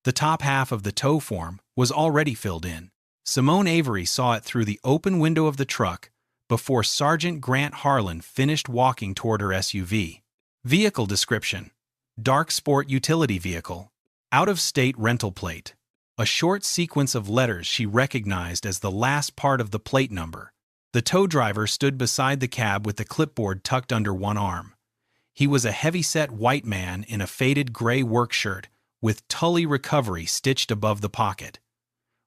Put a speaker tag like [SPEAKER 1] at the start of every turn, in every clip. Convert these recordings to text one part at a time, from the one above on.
[SPEAKER 1] The top half of the tow form was already filled in. Simone Avery saw it through the open window of the truck before Sergeant Grant Harlan finished walking toward her SUV. Vehicle description: dark sport utility vehicle. Out-of-state rental plate. A short sequence of letters she recognized as the last part of the plate number. The tow driver stood beside the cab with the clipboard tucked under one arm. He was a heavy-set white man in a faded gray work shirt with Tully Recovery stitched above the pocket.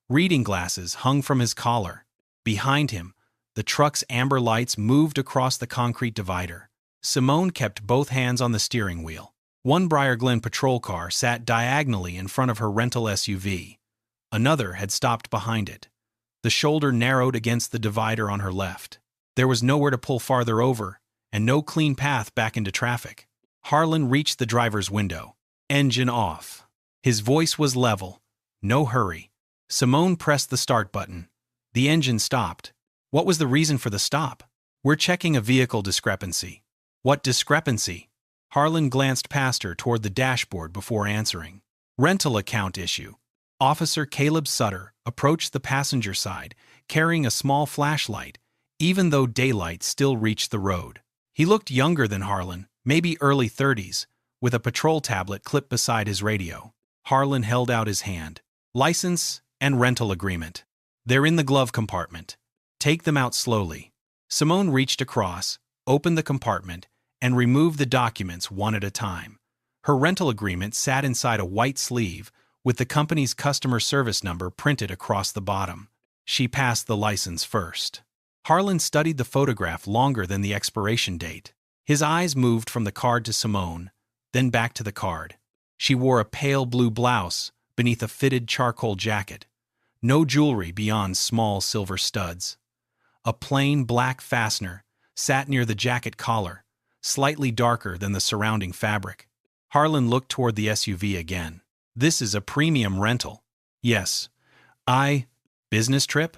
[SPEAKER 1] Reading glasses hung from his collar. Behind him, the truck's amber lights moved across the concrete divider. Simone kept both hands on the steering wheel. One Briar Glen patrol car sat diagonally in front of her rental SUV. Another had stopped behind it. The shoulder narrowed against the divider on her left. There was nowhere to pull farther over, and no clean path back into traffic. Harlan reached the driver's window. Engine off. His voice was level. No hurry. Simone pressed the start button. The engine stopped. What was the reason for the stop? We're checking a vehicle discrepancy. What discrepancy? Harlan glanced past her toward the dashboard before answering. Rental account issue. Officer Caleb Sutter approached the passenger side, carrying a small flashlight, even though daylight still reached the road. He looked younger than Harlan, maybe early 30s, with a patrol tablet clipped beside his radio. Harlan held out his hand. License and rental agreement. They're in the glove compartment. Take them out slowly. Simone reached across, opened the compartment, and removed the documents one at a time. Her rental agreement sat inside a white sleeve, with the company's customer service number printed across the bottom. She passed the license first. Harlan studied the photograph longer than the expiration date. His eyes moved from the card to Simone, then back to the card. She wore a pale blue blouse beneath a fitted charcoal jacket. No jewelry beyond small silver studs. A plain black fastener sat near the jacket collar, slightly darker than the surrounding fabric. Harlan looked toward the SUV again. This is a premium rental. Yes. Business trip?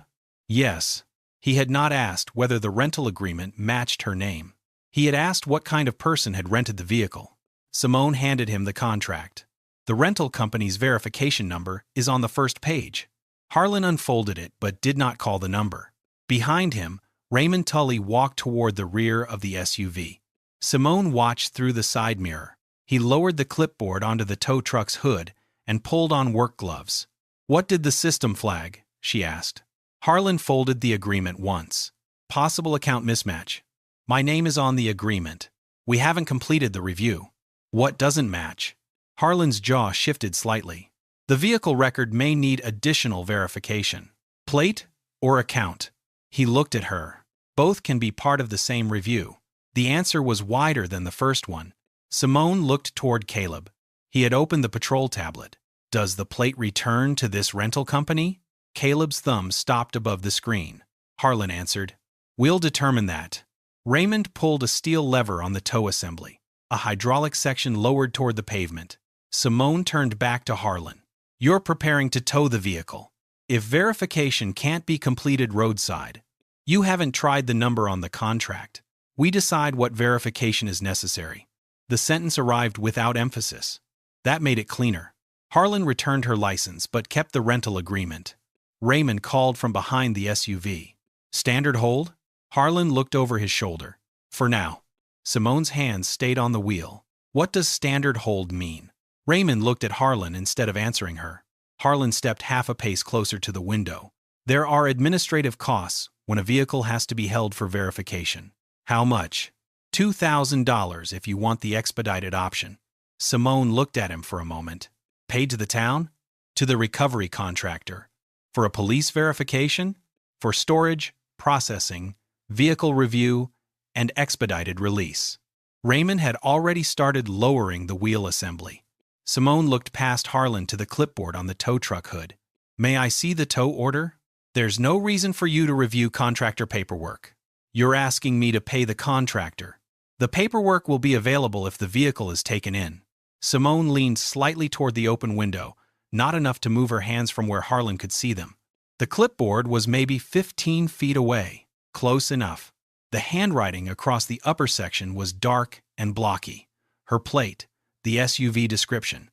[SPEAKER 1] Yes. He had not asked whether the rental agreement matched her name. He had asked what kind of person had rented the vehicle. Simone handed him the contract. The rental company's verification number is on the first page. Harlan unfolded it but did not call the number. Behind him, Raymond Tully walked toward the rear of the SUV. Simone watched through the side mirror. He lowered the clipboard onto the tow truck's hood and pulled on work gloves. What did the system flag? She asked. Harlan folded the agreement once. Possible account mismatch. My name is on the agreement. We haven't completed the review. What doesn't match? Harlan's jaw shifted slightly. The vehicle record may need additional verification. Plate or account? He looked at her. Both can be part of the same review. The answer was wider than the first one. Simone looked toward Caleb. He had opened the patrol tablet. Does the plate return to this rental company? Caleb's thumb stopped above the screen. Harlan answered. We'll determine that. Raymond pulled a steel lever on the tow assembly. A hydraulic section lowered toward the pavement. Simone turned back to Harlan. You're preparing to tow the vehicle. If verification can't be completed roadside, you haven't tried the number on the contract. We decide what verification is necessary. The sentence arrived without emphasis. That made it cleaner. Harlan returned her license but kept the rental agreement. Raymond called from behind the SUV. Standard hold? Harlan looked over his shoulder. For now. Simone's hands stayed on the wheel. What does standard hold mean? Raymond looked at Harlan instead of answering her. Harlan stepped half a pace closer to the window. There are administrative costs when a vehicle has to be held for verification. How much? $2,000 if you want the expedited option. Simone looked at him for a moment. Paid to the town? To the recovery contractor. For a police verification? For storage, processing, vehicle review, and expedited release. Raymond had already started lowering the wheel assembly. Simone looked past Harlan to the clipboard on the tow truck hood. May I see the tow order? There's no reason for you to review contractor paperwork. You're asking me to pay the contractor. The paperwork will be available if the vehicle is taken in. Simone leaned slightly toward the open window, not enough to move her hands from where Harlan could see them. The clipboard was maybe 15 feet away. Close enough. The handwriting across the upper section was dark and blocky. Her plate, the SUV description,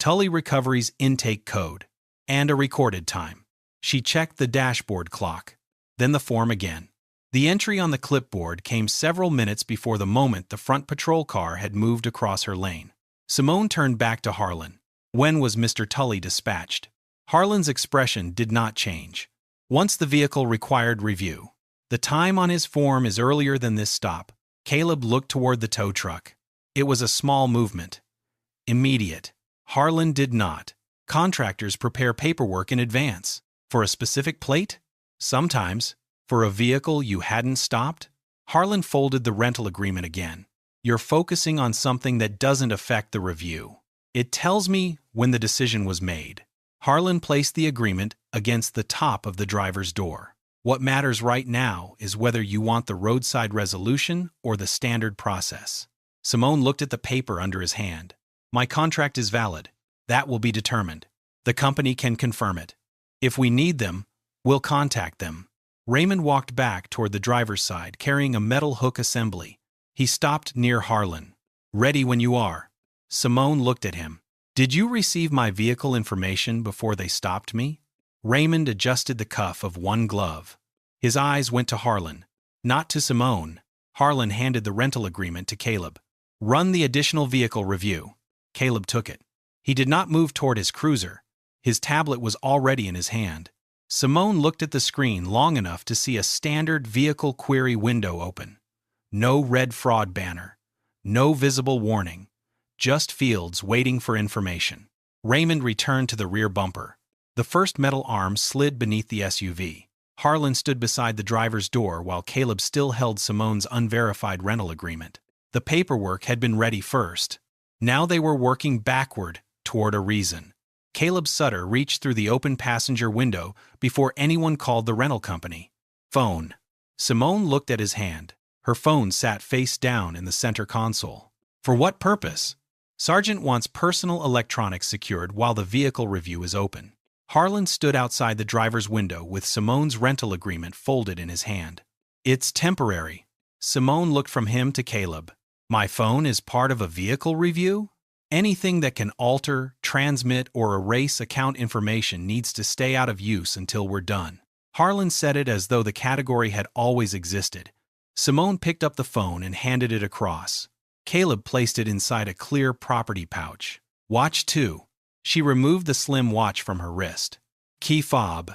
[SPEAKER 1] Tully Recovery's intake code, and a recorded time. She checked the dashboard clock, then the form again. The entry on the clipboard came several minutes before the moment the front patrol car had moved across her lane. Simone turned back to Harlan. When was Mr. Tully dispatched? Harlan's expression did not change. Once the vehicle required review. The time on his form is earlier than this stop. Caleb looked toward the tow truck. It was a small movement. Immediate. Harlan did not. Contractors prepare paperwork in advance. For a specific plate? Sometimes. For a vehicle you hadn't stopped? Harlan folded the rental agreement again. You're focusing on something that doesn't affect the review. It tells me when the decision was made. Harlan placed the agreement against the top of the driver's door. What matters right now is whether you want the roadside resolution or the standard process. Simone looked at the paper under his hand. My contract is valid. That will be determined. The company can confirm it. If we need them, we'll contact them. Raymond walked back toward the driver's side, carrying a metal hook assembly. He stopped near Harlan. Ready when you are. Simone looked at him. Did you receive my vehicle information before they stopped me? Raymond adjusted the cuff of one glove. His eyes went to Harlan, not to Simone. Harlan handed the rental agreement to Caleb. Run the additional vehicle review. Caleb took it. He did not move toward his cruiser. His tablet was already in his hand. Simone looked at the screen long enough to see a standard vehicle query window open. No red fraud banner. No visible warning. Just fields waiting for information. Raymond returned to the rear bumper. The first metal arm slid beneath the SUV. Harlan stood beside the driver's door while Caleb still held Simone's unverified rental agreement. The paperwork had been ready first. Now they were working backward toward a reason. Caleb Sutter reached through the open passenger window before anyone called the rental company. Phone. Simone looked at his hand. Her phone sat face down in the center console. For what purpose? Sergeant wants personal electronics secured while the vehicle review is open. Harlan stood outside the driver's window with Simone's rental agreement folded in his hand. It's temporary. Simone looked from him to Caleb. My phone is part of a vehicle review? Anything that can alter, transmit, or erase account information needs to stay out of use until we're done. Harlan said it as though the category had always existed. Simone picked up the phone and handed it across. Caleb placed it inside a clear property pouch. Watch 2. She removed the slim watch from her wrist. Key fob.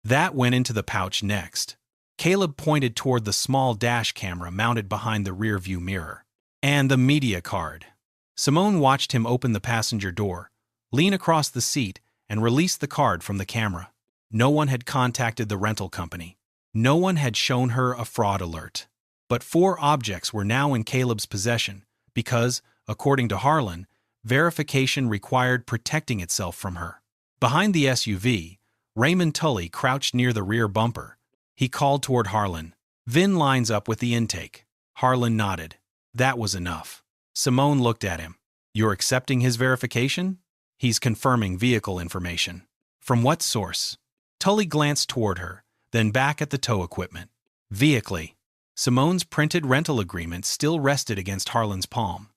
[SPEAKER 1] That went into the pouch next. Caleb pointed toward the small dash camera mounted behind the rear view mirror. And the media card. Simone watched him open the passenger door, lean across the seat, and release the card from the camera. No one had contacted the rental company. No one had shown her a fraud alert. But 4 objects were now in Caleb's possession because, according to Harlan, verification required protecting itself from her. Behind the SUV, Raymond Tully crouched near the rear bumper. He called toward Harlan. VIN lines up with the intake. Harlan nodded. That was enough. Simone looked at him. You're accepting his verification? He's confirming vehicle information. From what source? Tully glanced toward her, then back at the tow equipment. Vehicle. Simone's printed rental agreement still rested against Harlan's palm.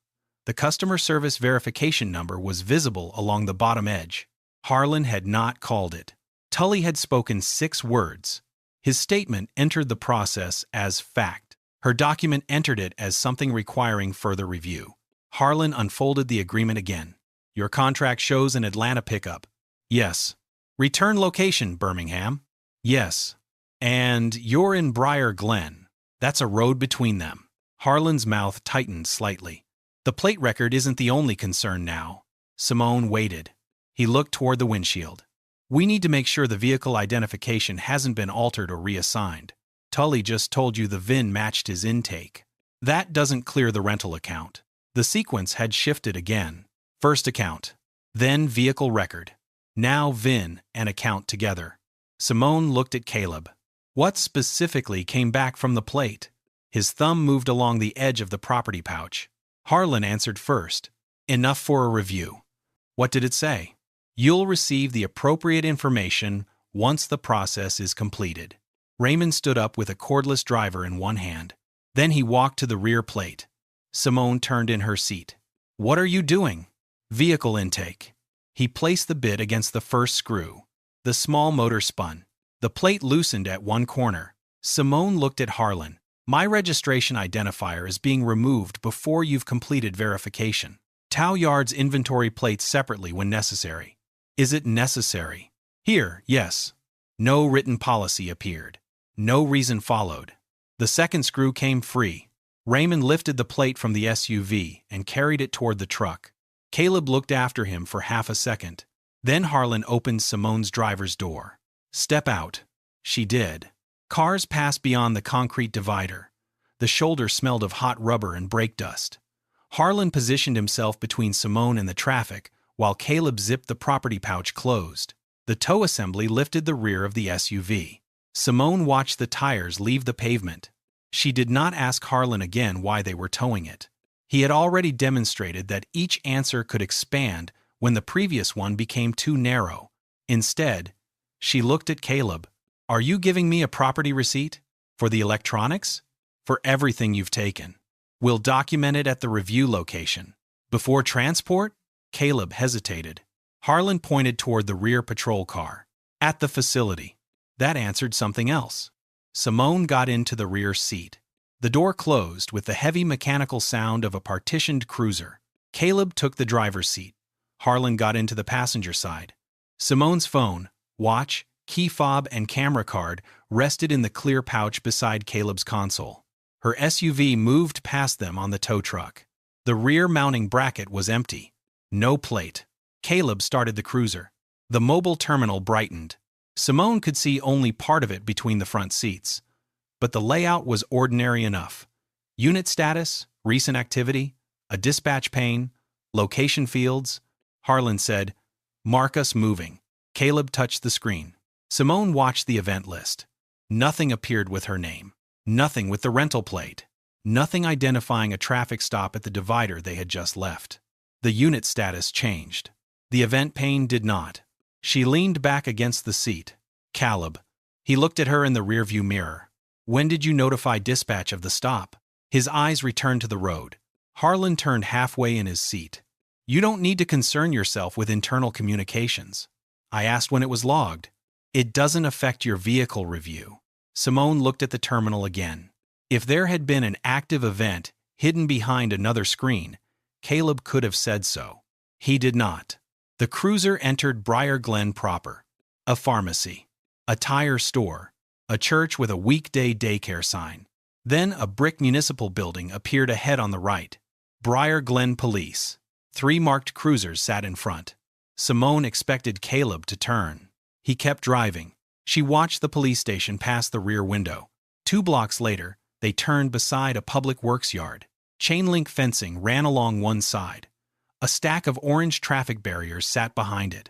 [SPEAKER 1] The customer service verification number was visible along the bottom edge. Harlan had not called it. Tully had spoken 6 words. His statement entered the process as fact. Her document entered it as something requiring further review. Harlan unfolded the agreement again. Your contract shows an Atlanta pickup. Yes. Return location, Birmingham. Yes. And you're in Briar Glen. That's a road between them. Harlan's mouth tightened slightly. The plate record isn't the only concern now. Simone waited. He looked toward the windshield. We need to make sure the vehicle identification hasn't been altered or reassigned. Tully just told you the VIN matched his intake. That doesn't clear the rental account. The sequence had shifted again. First account, then vehicle record. Now VIN and account together. Simone looked at Caleb. What specifically came back from the plate? His thumb moved along the edge of the property pouch. Harlan answered first. Enough for a review. What did it say? You'll receive the appropriate information once the process is completed. Raymond stood up with a cordless driver in one hand. Then he walked to the rear plate. Simone turned in her seat. What are you doing? Vehicle intake. He placed the bit against the first screw. The small motor spun. The plate loosened at one corner. Simone looked at Harlan. My registration identifier is being removed before you've completed verification. Tow yards inventory plates separately when necessary. Is it necessary? Here, yes. No written policy appeared. No reason followed. The second screw came free. Raymond lifted the plate from the SUV and carried it toward the truck. Caleb looked after him for half a second. Then Harlan opened Simone's driver's door. Step out. She did. Cars passed beyond the concrete divider. The shoulder smelled of hot rubber and brake dust. Harlan positioned himself between Simone and the traffic, while Caleb zipped the property pouch closed. The tow assembly lifted the rear of the SUV. Simone watched the tires leave the pavement. She did not ask Harlan again why they were towing it. He had already demonstrated that each answer could expand when the previous one became too narrow. Instead, she looked at Caleb. Are you giving me a property receipt? For the electronics? For everything you've taken. We'll document it at the review location. Before transport? Caleb hesitated. Harlan pointed toward the rear patrol car. At the facility. That answered something else. Simone got into the rear seat. The door closed with the heavy mechanical sound of a partitioned cruiser. Caleb took the driver's seat. Harlan got into the passenger side. Simone's phone, watch, key fob, and camera card rested in the clear pouch beside Caleb's console. Her SUV moved past them on the tow truck. The rear mounting bracket was empty. No plate. Caleb started the cruiser. The mobile terminal brightened. Simone could see only part of it between the front seats. But the layout was ordinary enough. Unit status, recent activity, a dispatch pane, location fields. Harlan said, "Mark us moving." Caleb touched the screen. Simone watched the event list. Nothing appeared with her name. Nothing with the rental plate. Nothing identifying a traffic stop at the divider they had just left. The unit status changed. The event pane did not. She leaned back against the seat. Caleb. He looked at her in the rearview mirror. When did you notify dispatch of the stop? His eyes returned to the road. Harlan turned halfway in his seat. You don't need to concern yourself with internal communications. I asked when it was logged. It doesn't affect your vehicle review. Simone looked at the terminal again. If there had been an active event hidden behind another screen, Caleb could have said so. He did not. The cruiser entered Briar Glen proper. A pharmacy. A tire store. A church with a weekday daycare sign. Then a brick municipal building appeared ahead on the right. Briar Glen Police. 3 marked cruisers sat in front. Simone expected Caleb to turn. He kept driving. She watched the police station pass the rear window. 2 blocks later, they turned beside a public works yard. Chain-link fencing ran along one side. A stack of orange traffic barriers sat behind it.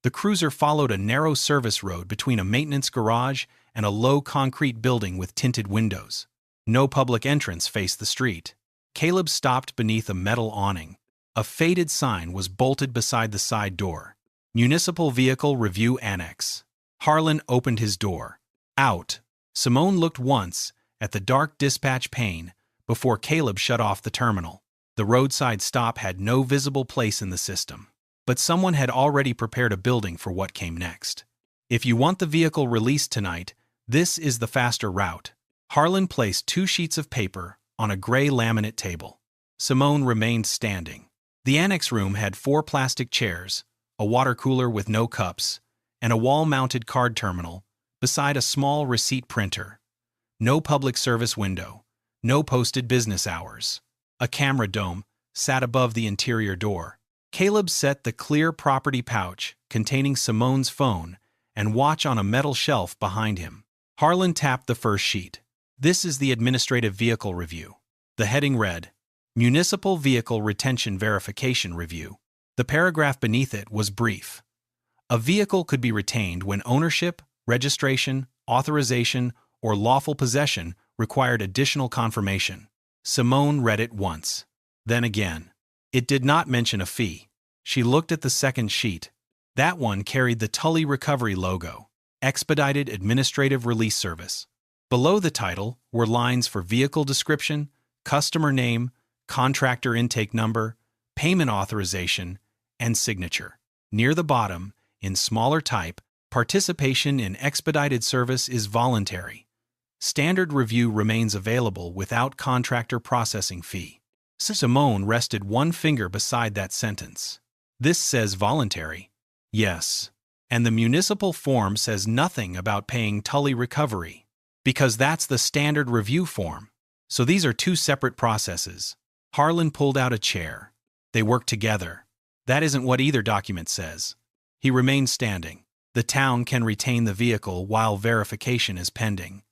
[SPEAKER 1] The cruiser followed a narrow service road between a maintenance garage and a low concrete building with tinted windows. No public entrance faced the street. Caleb stopped beneath a metal awning. A faded sign was bolted beside the side door. Municipal Vehicle Review Annex. Harlan opened his door. Out. Simone looked once at the dark dispatch pane before Caleb shut off the terminal. The roadside stop had no visible place in the system, but someone had already prepared a building for what came next. If you want the vehicle released tonight, this is the faster route. Harlan placed 2 sheets of paper on a gray laminate table. Simone remained standing. The annex room had 4 plastic chairs, a water cooler with no cups, and a wall-mounted card terminal beside a small receipt printer. No public service window. No posted business hours. A camera dome sat above the interior door. Caleb set the clear property pouch containing Simone's phone and watch on a metal shelf behind him. Harlan tapped the first sheet. This is the Administrative Vehicle Review. The heading read, Municipal Vehicle Retention Verification Review. The paragraph beneath it was brief. A vehicle could be retained when ownership, registration, authorization, or lawful possession required additional confirmation. Simone read it once. Then again. It did not mention a fee. She looked at the second sheet. That one carried the Tully Recovery logo. Expedited Administrative Release Service. Below the title were lines for vehicle description, customer name, contractor intake number, payment authorization, and signature. Near the bottom, in smaller type, participation in expedited service is voluntary. Standard review remains available without contractor processing fee. Simone rested one finger beside that sentence. This says voluntary. Yes. And the municipal form says nothing about paying Tully recovery. Because that's the standard review form. So these are two separate processes. Harlan pulled out a chair. They work together. That isn't what either document says. He remained standing. The town can retain the vehicle while verification is pending.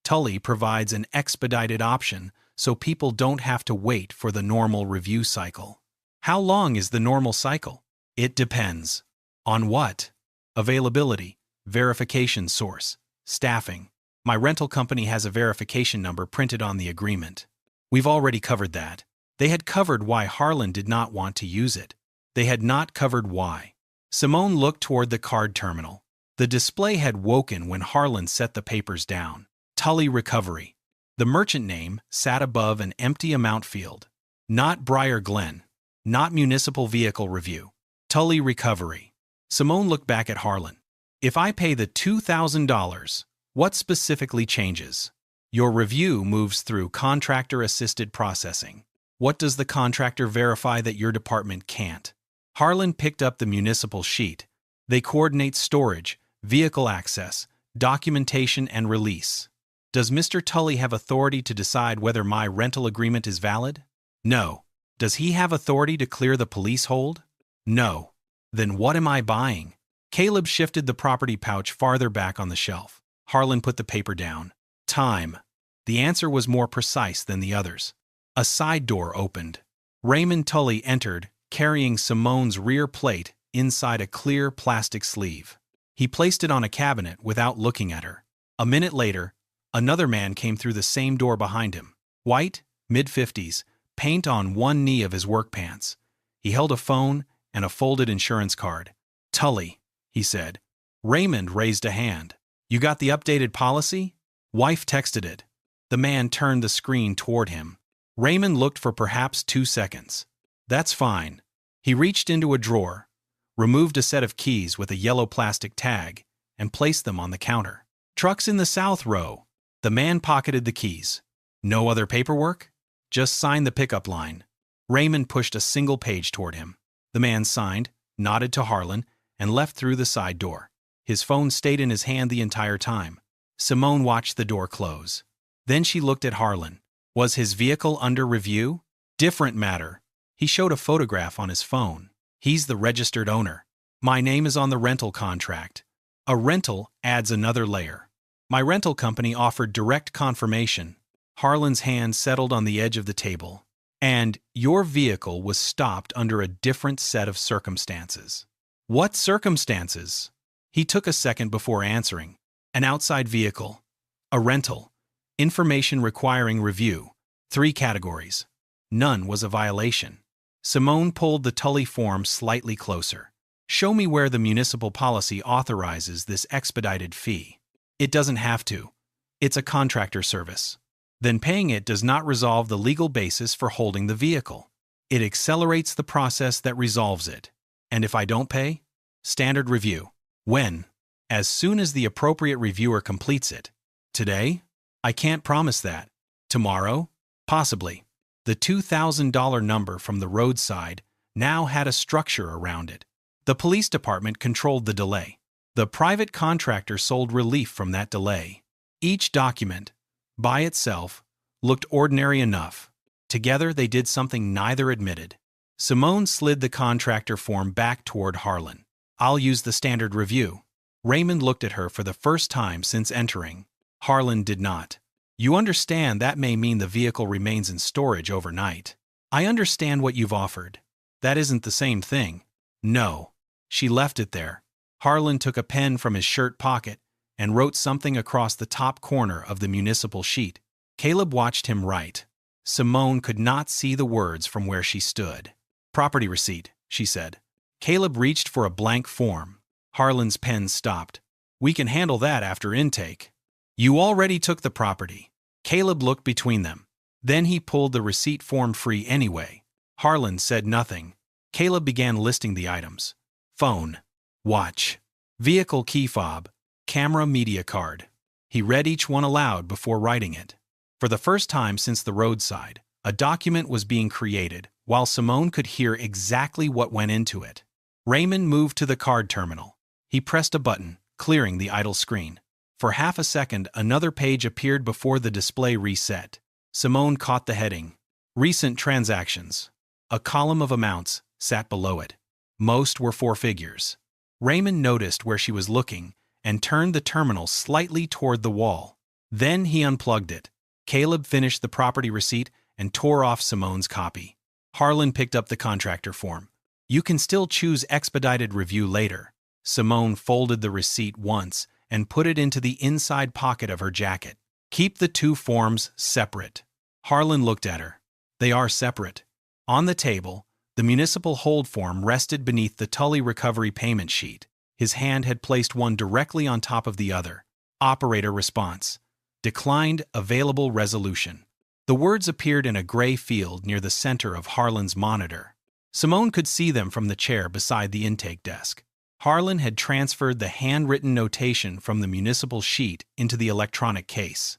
[SPEAKER 1] Tully provides an expedited option so people don't have to wait for the normal review cycle. How long is the normal cycle? It depends. On what? Availability, verification source, staffing. My rental company has a verification number printed on the agreement. We've already covered that. They had covered why Harlan did not want to use it. They had not covered why. Simone looked toward the card terminal. The display had woken when Harlan set the papers down. Tully Recovery. The merchant name sat above an empty amount field. Not Briar Glen. Not Municipal Vehicle Review. Tully Recovery. Simone looked back at Harlan. If I pay the $2,000, what specifically changes? Your review moves through contractor-assisted processing. What does the contractor verify that your department can't? Harlan picked up the municipal sheet. They coordinate storage, vehicle access, documentation, and release. Does Mr. Tully have authority to decide whether my rental agreement is valid? No. Does he have authority to clear the police hold? No. Then what am I buying? Caleb shifted the property pouch farther back on the shelf. Harlan put the paper down. Time. The answer was more precise than the others. A side door opened. Raymond Tully entered, carrying Simone's rear plate inside a clear plastic sleeve. He placed it on a cabinet without looking at her. A minute later, another man came through the same door behind him. White, mid-50s, paint on one knee of his work pants. He held a phone and a folded insurance card. Tully, he said. Raymond raised a hand. You got the updated policy? Wife texted it. The man turned the screen toward him. Raymond looked for perhaps 2 seconds. That's fine. He reached into a drawer, removed a set of keys with a yellow plastic tag, and placed them on the counter. Trucks in the south row. The man pocketed the keys. No other paperwork? Just sign the pickup line. Raymond pushed a single page toward him. The man signed, nodded to Harlan, and left through the side door. His phone stayed in his hand the entire time. Simone watched the door close. Then she looked at Harlan. Was his vehicle under review? Different matter. He showed a photograph on his phone. He's the registered owner. My name is on the rental contract. A rental adds another layer. My rental company offered direct confirmation. Harlan's hand settled on the edge of the table. And your vehicle was stopped under a different set of circumstances. What circumstances? He took a second before answering. An outside vehicle. A rental. Information requiring review. 3 categories. None was a violation. Simone pulled the Tully form slightly closer. Show me where the municipal policy authorizes this expedited fee. It doesn't have to. It's a contractor service. Then paying it does not resolve the legal basis for holding the vehicle. It accelerates the process that resolves it. And if I don't pay? Standard review. When? As soon as the appropriate reviewer completes it. Today? I can't promise that. Tomorrow? Possibly. The $2,000 number from the roadside now had a structure around it. The police department controlled the delay. The private contractor sold relief from that delay. Each document, by itself, looked ordinary enough. Together they did something neither admitted. Simone slid the contractor form back toward Harlan. I'll use the standard review. Raymond looked at her for the first time since entering. Harlan did not. You understand that may mean the vehicle remains in storage overnight. I understand what you've offered. That isn't the same thing. No. She left it there. Harlan took a pen from his shirt pocket and wrote something across the top corner of the municipal sheet. Caleb watched him write. Simone could not see the words from where she stood. Property receipt, she said. Caleb reached for a blank form. Harlan's pen stopped. We can handle that after intake. You already took the property. Caleb looked between them. Then he pulled the receipt form free anyway. Harlan said nothing. Caleb began listing the items. phone, watch, vehicle key fob, camera media card. He read each one aloud before writing it. For the first time since the roadside, a document was being created, while Simone could hear exactly what went into it. Raymond moved to the card terminal. He pressed a button, clearing the idle screen. For half a second, another page appeared before the display reset. Simone caught the heading, Recent Transactions. A column of amounts sat below it. Most were 4 figures. Raymond noticed where she was looking and turned the terminal slightly toward the wall. Then he unplugged it. Caleb finished the property receipt and tore off Simone's copy. Harlan picked up the contractor form. You can still choose expedited review later. Simone folded the receipt once and put it into the inside pocket of her jacket. Keep the 2 forms separate. Harlan looked at her. They are separate. On the table, the municipal hold form rested beneath the Tully recovery payment sheet. His hand had placed one directly on top of the other. Operator response. Declined available resolution. The words appeared in a gray field near the center of Harlan's monitor. Simone could see them from the chair beside the intake desk. Harlan had transferred the handwritten notation from the municipal sheet into the electronic case.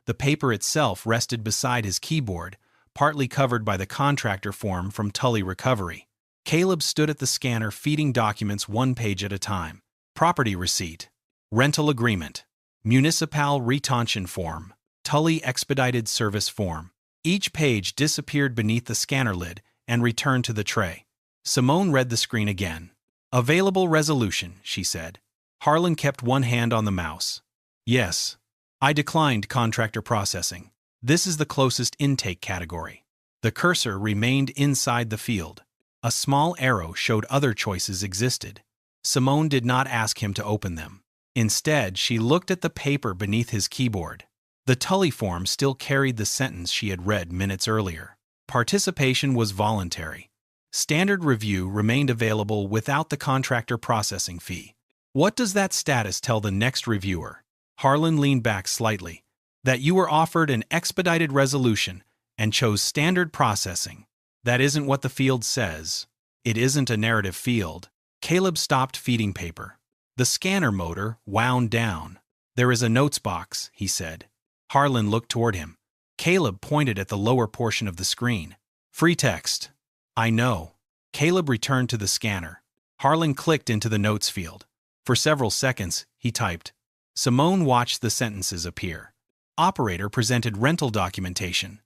[SPEAKER 1] The paper itself rested beside his keyboard, partly covered by the contractor form from Tully Recovery. Caleb stood at the scanner feeding documents 1 page at a time. Property receipt, rental agreement, municipal retention form, Tully expedited service form. Each page disappeared beneath the scanner lid and returned to the tray. Simone read the screen again. Available resolution, she said. Harlan kept one hand on the mouse. Yes. I declined contractor processing. This is the closest intake category. The cursor remained inside the field. A small arrow showed other choices existed. Simone did not ask him to open them. Instead, she looked at the paper beneath his keyboard. The Tully form still carried the sentence she had read minutes earlier. Participation was voluntary. Standard review remained available without the contractor processing fee. What does that status tell the next reviewer? Harlan leaned back slightly. That you were offered an expedited resolution and chose standard processing. That isn't what the field says. It isn't a narrative field. Caleb stopped feeding paper. The scanner motor wound down. There is a notes box, he said. Harlan looked toward him. Caleb pointed at the lower portion of the screen. Free text. I know. Caleb returned to the scanner. Harlan clicked into the notes field. For several seconds, he typed. Simone watched the sentences appear. Operator presented rental documentation.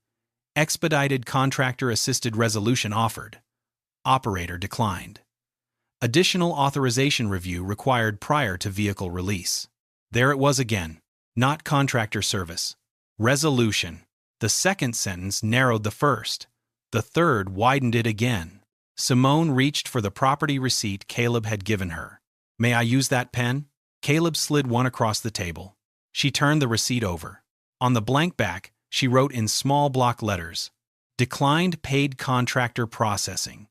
[SPEAKER 1] Expedited contractor-assisted resolution offered. Operator declined. Additional authorization review required prior to vehicle release. There it was again. Not contractor service. Resolution. The second sentence narrowed the first. The third widened it again. Simone reached for the property receipt Caleb had given her. May I use that pen? Caleb slid one across the table. She turned the receipt over. On the blank back, she wrote in small block letters, Declined paid contractor processing.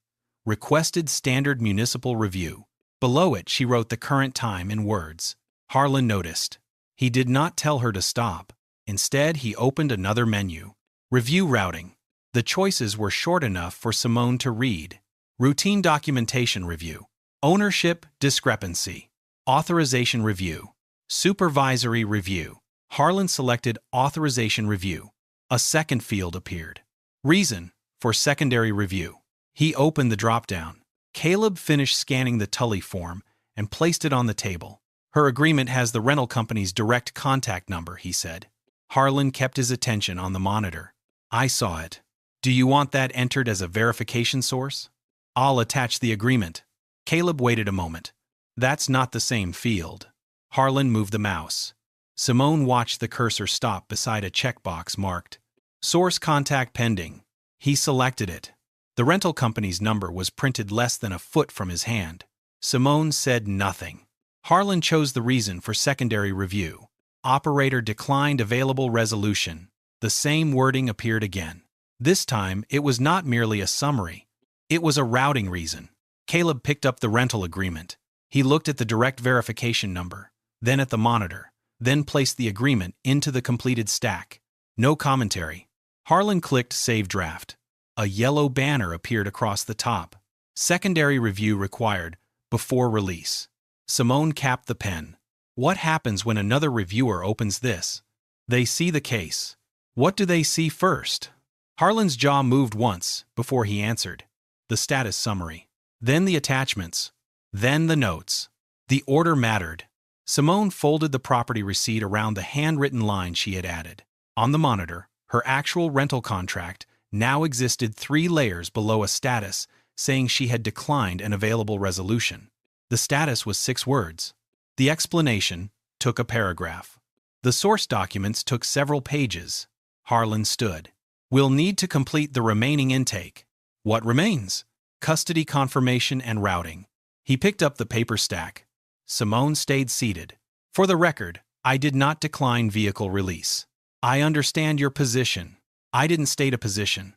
[SPEAKER 1] Requested standard municipal review. Below it, she wrote the current time in words. Harlan noticed. He did not tell her to stop. Instead, he opened another menu. Review routing. The choices were short enough for Simone to read. Routine documentation review. Ownership discrepancy. Authorization review. Supervisory review. Harlan selected Authorization Review. A second field appeared. Reason for secondary review. He opened the drop-down. Caleb finished scanning the Tully form and placed it on the table. Her agreement has the rental company's direct contact number, he said. Harlan kept his attention on the monitor. I saw it. Do you want that entered as a verification source? I'll attach the agreement. Caleb waited a moment. That's not the same field. Harlan moved the mouse. Simone watched the cursor stop beside a checkbox marked Source Contact Pending. He selected it. The rental company's number was printed less than a foot from his hand. Simone said nothing. Harlan chose the reason for secondary review. Operator declined available resolution. The same wording appeared again. This time, it was not merely a summary. It was a routing reason. Caleb picked up the rental agreement. He looked at the direct verification number, then at the monitor, then placed the agreement into the completed stack. No commentary. Harlan clicked Save Draft. A yellow banner appeared across the top. Secondary review required, before release. Simone capped the pen. What happens when another reviewer opens this? They see the case. What do they see first? Harlan's jaw moved once before he answered. The status summary. Then the attachments. Then the notes. The order mattered. Simone folded the property receipt around the handwritten line she had added. On the monitor, her actual rental contract now existed 3 layers below a status saying she had declined an available resolution. The status was 6 words. The explanation took a paragraph. The source documents took several pages. Harlan stood. We'll need to complete the remaining intake. What remains? Custody confirmation and routing. He picked up the paper stack. Simone stayed seated. For the record, I did not decline vehicle release. I understand your position. I didn't state a position.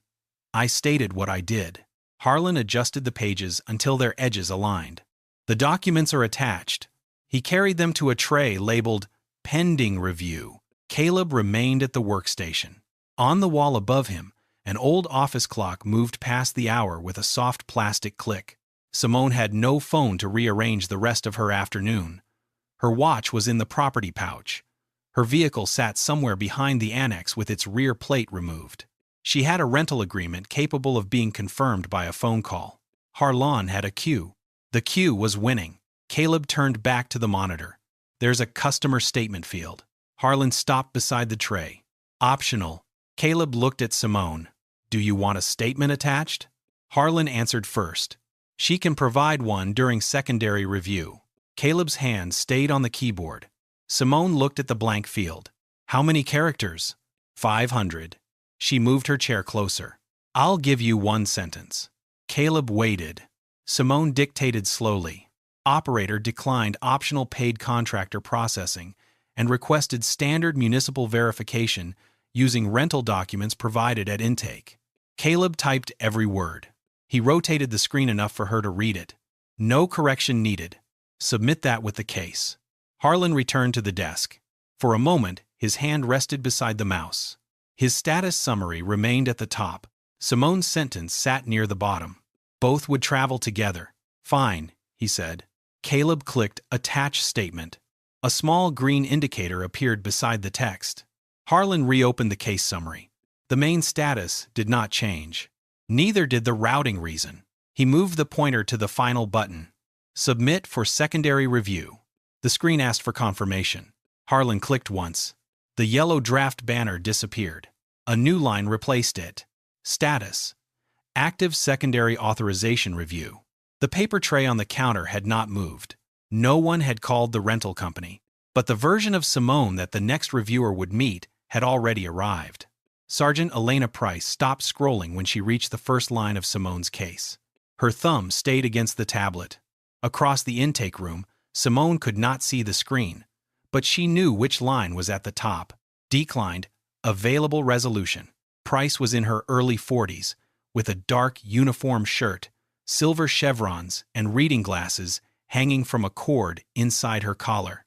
[SPEAKER 1] I stated what I did. Harlan adjusted the pages until their edges aligned. The documents are attached. He carried them to a tray labeled Pending Review. Caleb remained at the workstation. On the wall above him, an old office clock moved past the hour with a soft plastic click. Simone had no phone to rearrange the rest of her afternoon. Her watch was in the property pouch. Her vehicle sat somewhere behind the annex with its rear plate removed. She had a rental agreement capable of being confirmed by a phone call. Harlan had a queue. The queue was winning. Caleb turned back to the monitor. There's a customer statement field. Harlan stopped beside the tray. Optional. Caleb looked at Simone. Do you want a statement attached? Harlan answered first. She can provide one during secondary review. Caleb's hand stayed on the keyboard. Simone looked at the blank field. How many characters? 500. She moved her chair closer. I'll give you 1 sentence. Caleb waited. Simone dictated slowly. Operator declined optional paid contractor processing and requested standard municipal verification using rental documents provided at intake. Caleb typed every word. He rotated the screen enough for her to read it. No correction needed. Submit that with the case. Harlan returned to the desk. For a moment, his hand rested beside the mouse. His status summary remained at the top. Simone's sentence sat near the bottom. Both would travel together. Fine, he said. Caleb clicked Attach Statement. A small green indicator appeared beside the text. Harlan reopened the case summary. The main status did not change. Neither did the routing reason. He moved the pointer to the final button. Submit for secondary review. The screen asked for confirmation. Harlan clicked once. The yellow draft banner disappeared. A new line replaced it. Status: Active Secondary Authorization Review. The paper tray on the counter had not moved. No one had called the rental company, but the version of Simone that the next reviewer would meet had already arrived. Sergeant Elena Price stopped scrolling when she reached the first line of Simone's case. Her thumb stayed against the tablet. Across the intake room, Simone could not see the screen, but she knew which line was at the top. Declined, available resolution. Price was in her early 40s, with a dark uniform shirt, silver chevrons, and reading glasses hanging from a cord inside her collar.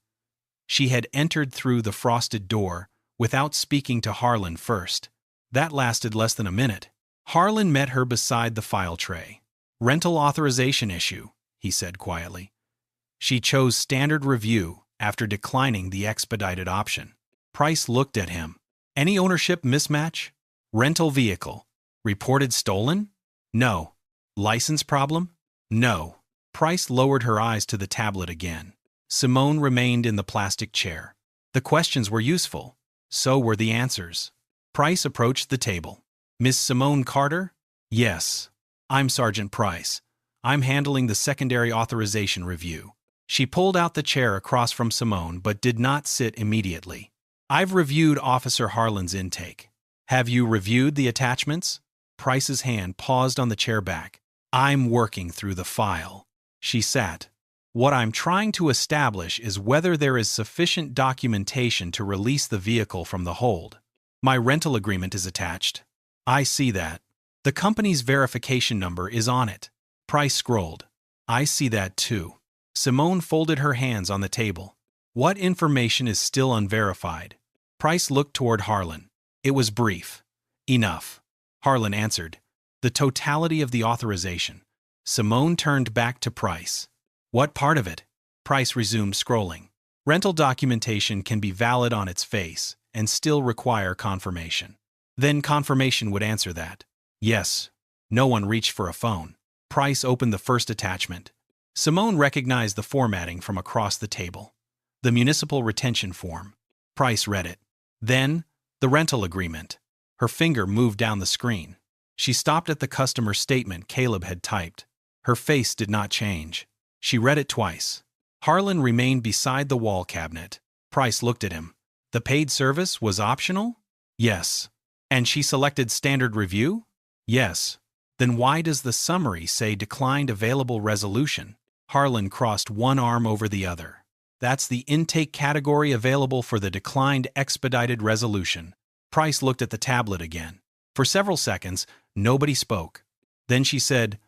[SPEAKER 1] She had entered through the frosted door without speaking to Harlan first. That lasted less than a minute. Harlan met her beside the file tray. Rental authorization issue, he said quietly. She chose standard review after declining the expedited option. Price looked at him. Any ownership mismatch? Rental vehicle. Reported stolen? No. License problem? No. Price lowered her eyes to the tablet again. Simone remained in the plastic chair. The questions were useful. So were the answers. Price approached the table. Miss Simone Carter? Yes. I'm Sergeant Price. I'm handling the secondary authorization review. She pulled out the chair across from Simone but did not sit immediately. I've reviewed Officer Harlan's intake. Have you reviewed the attachments? Price's hand paused on the chair back. I'm working through the file. She sat. What I'm trying to establish is whether there is sufficient documentation to release the vehicle from the hold. My rental agreement is attached. I see that. The company's verification number is on it. Price scrolled. I see that too. Simone folded her hands on the table. What information is still unverified? Price looked toward Harlan. It was brief. Enough. Harlan answered. The totality of the authorization. Simone turned back to Price. What part of it? Price resumed scrolling. Rental documentation can be valid on its face and still require confirmation. Then confirmation would answer that. Yes. No one reached for a phone. Price opened the first attachment. Simone recognized the formatting from across the table. The municipal retention form. Price read it. Then, the rental agreement. Her finger moved down the screen. She stopped at the customer statement Caleb had typed. Her face did not change. She read it twice. Harlan remained beside the wall cabinet. Price looked at him. The paid service was optional? Yes. And she selected standard review? Yes. Then why does the summary say declined available resolution? Harlan crossed one arm over the other. That's the intake category available for the declined expedited resolution. Price looked at the tablet again. For several seconds, nobody spoke. Then she said,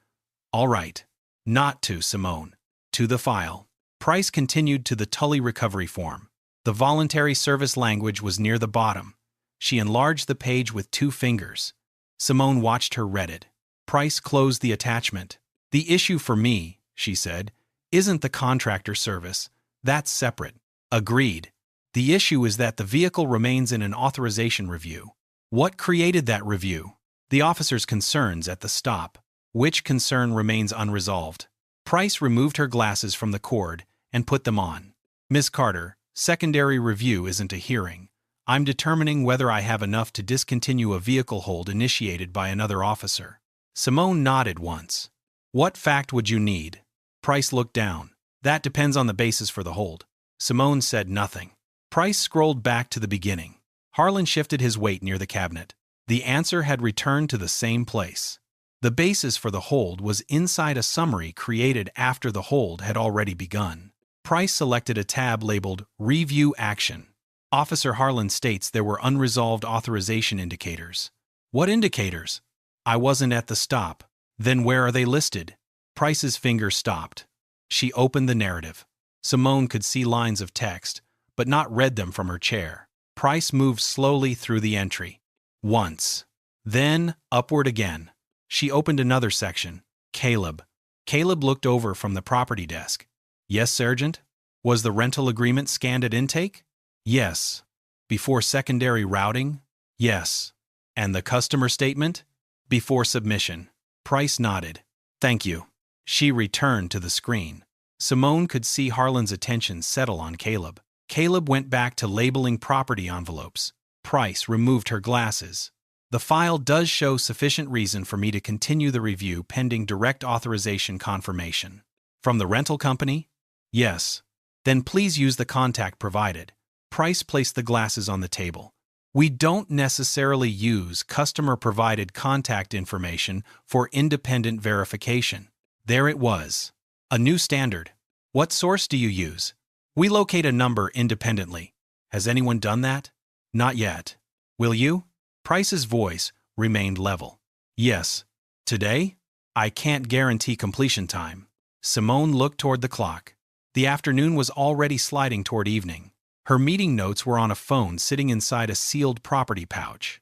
[SPEAKER 1] "All right." Not to Simone. To the file. Price continued to the Tully recovery form. The voluntary service language was near the bottom. She enlarged the page with 2 fingers. Simone watched her read it. Price closed the attachment. "The issue for me," she said, "isn't the contractor service. That's separate." Agreed. "The issue is that the vehicle remains in an authorization review." What created that review? The officer's concerns at the stop. Which concern remains unresolved? Price removed her glasses from the cord and put them on. "Miss Carter, secondary review isn't a hearing. I'm determining whether I have enough to discontinue a vehicle hold initiated by another officer." Simone nodded once. "What fact would you need?" Price looked down. "That depends on the basis for the hold." Simone said nothing. Price scrolled back to the beginning. Harlan shifted his weight near the cabinet. The answer had returned to the same place. The basis for the hold was inside a summary created after the hold had already begun. Price selected a tab labeled Review Action. Officer Harlan states there were unresolved authorization indicators. What indicators? I wasn't at the stop. Then where are they listed? Price's finger stopped. She opened the narrative. Simone could see lines of text, but not read them from her chair. Price moved slowly through the entry. Once. Then upward again. She opened another section. Caleb. Caleb looked over from the property desk. "Yes, Sergeant?" "Was the rental agreement scanned at intake?" "Yes." "Before secondary routing?" "Yes." "And the customer statement?" "Before submission." Price nodded. "Thank you." She returned to the screen. Simone could see Harlan's attention settle on Caleb. Caleb went back to labeling property envelopes. Price removed her glasses. "The file does show sufficient reason for me to continue the review pending direct authorization confirmation." "From the rental company?" "Yes." "Then please use the contact provided." Price placed the glasses on the table. "We don't necessarily use customer-provided contact information for independent verification." There it was. A new standard. "What source do you use?" "We locate a number independently." "Has anyone done that?" "Not yet." "Will you?" Price's voice remained level. "Yes." "Today?" "I can't guarantee completion time." Simone looked toward the clock. The afternoon was already sliding toward evening. Her meeting notes were on a phone sitting inside a sealed property pouch.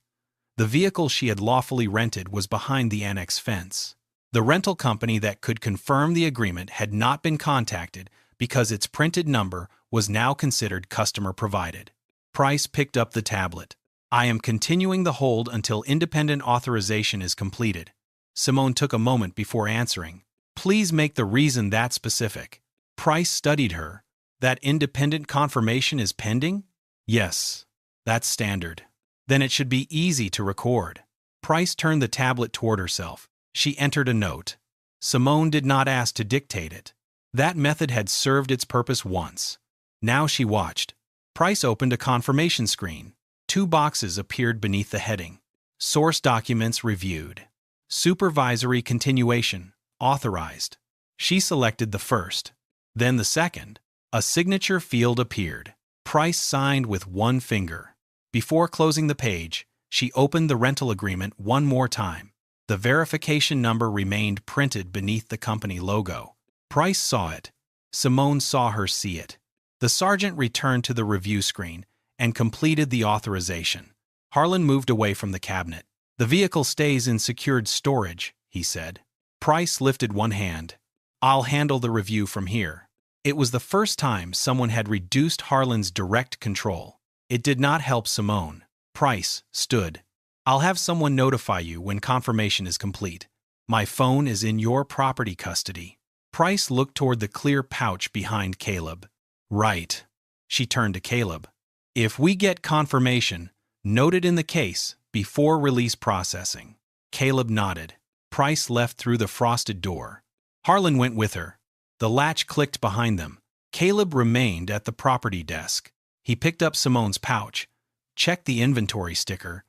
[SPEAKER 1] The vehicle she had lawfully rented was behind the annex fence. The rental company that could confirm the agreement had not been contacted because its printed number was now considered customer-provided. Price picked up the tablet. "I am continuing the hold until independent authorization is completed." Simone took a moment before answering. "Please make the reason that specific." Price studied her. "That independent confirmation is pending?" "Yes." "That's standard." "Then it should be easy to record." Price turned the tablet toward herself. She entered a note. Simone did not ask to dictate it. That method had served its purpose once. Now she watched. Price opened a confirmation screen. 2 boxes appeared beneath the heading. Source documents reviewed. Supervisory continuation, authorized. She selected the first. Then the second. A signature field appeared. Price signed with 1 finger. Before closing the page, she opened the rental agreement one more time. The verification number remained printed beneath the company logo. Price saw it. Simone saw her see it. The sergeant returned to the review screen and completed the authorization. Harlan moved away from the cabinet. "The vehicle stays in secured storage," he said. Price lifted one hand. I'll handle the review from here. It was the first time someone had reduced Harlan's direct control. It did not help Simone. Price stood. I'll have someone notify you when confirmation is complete. My phone is in your property custody. Price looked toward the clear pouch behind Caleb. Right. She turned to Caleb. If we get confirmation, note it in the case before release processing. Caleb nodded. Price left through the frosted door. Harlan went with her. The latch clicked behind them. Caleb remained at the property desk. He picked up Simone's pouch, checked the inventory sticker,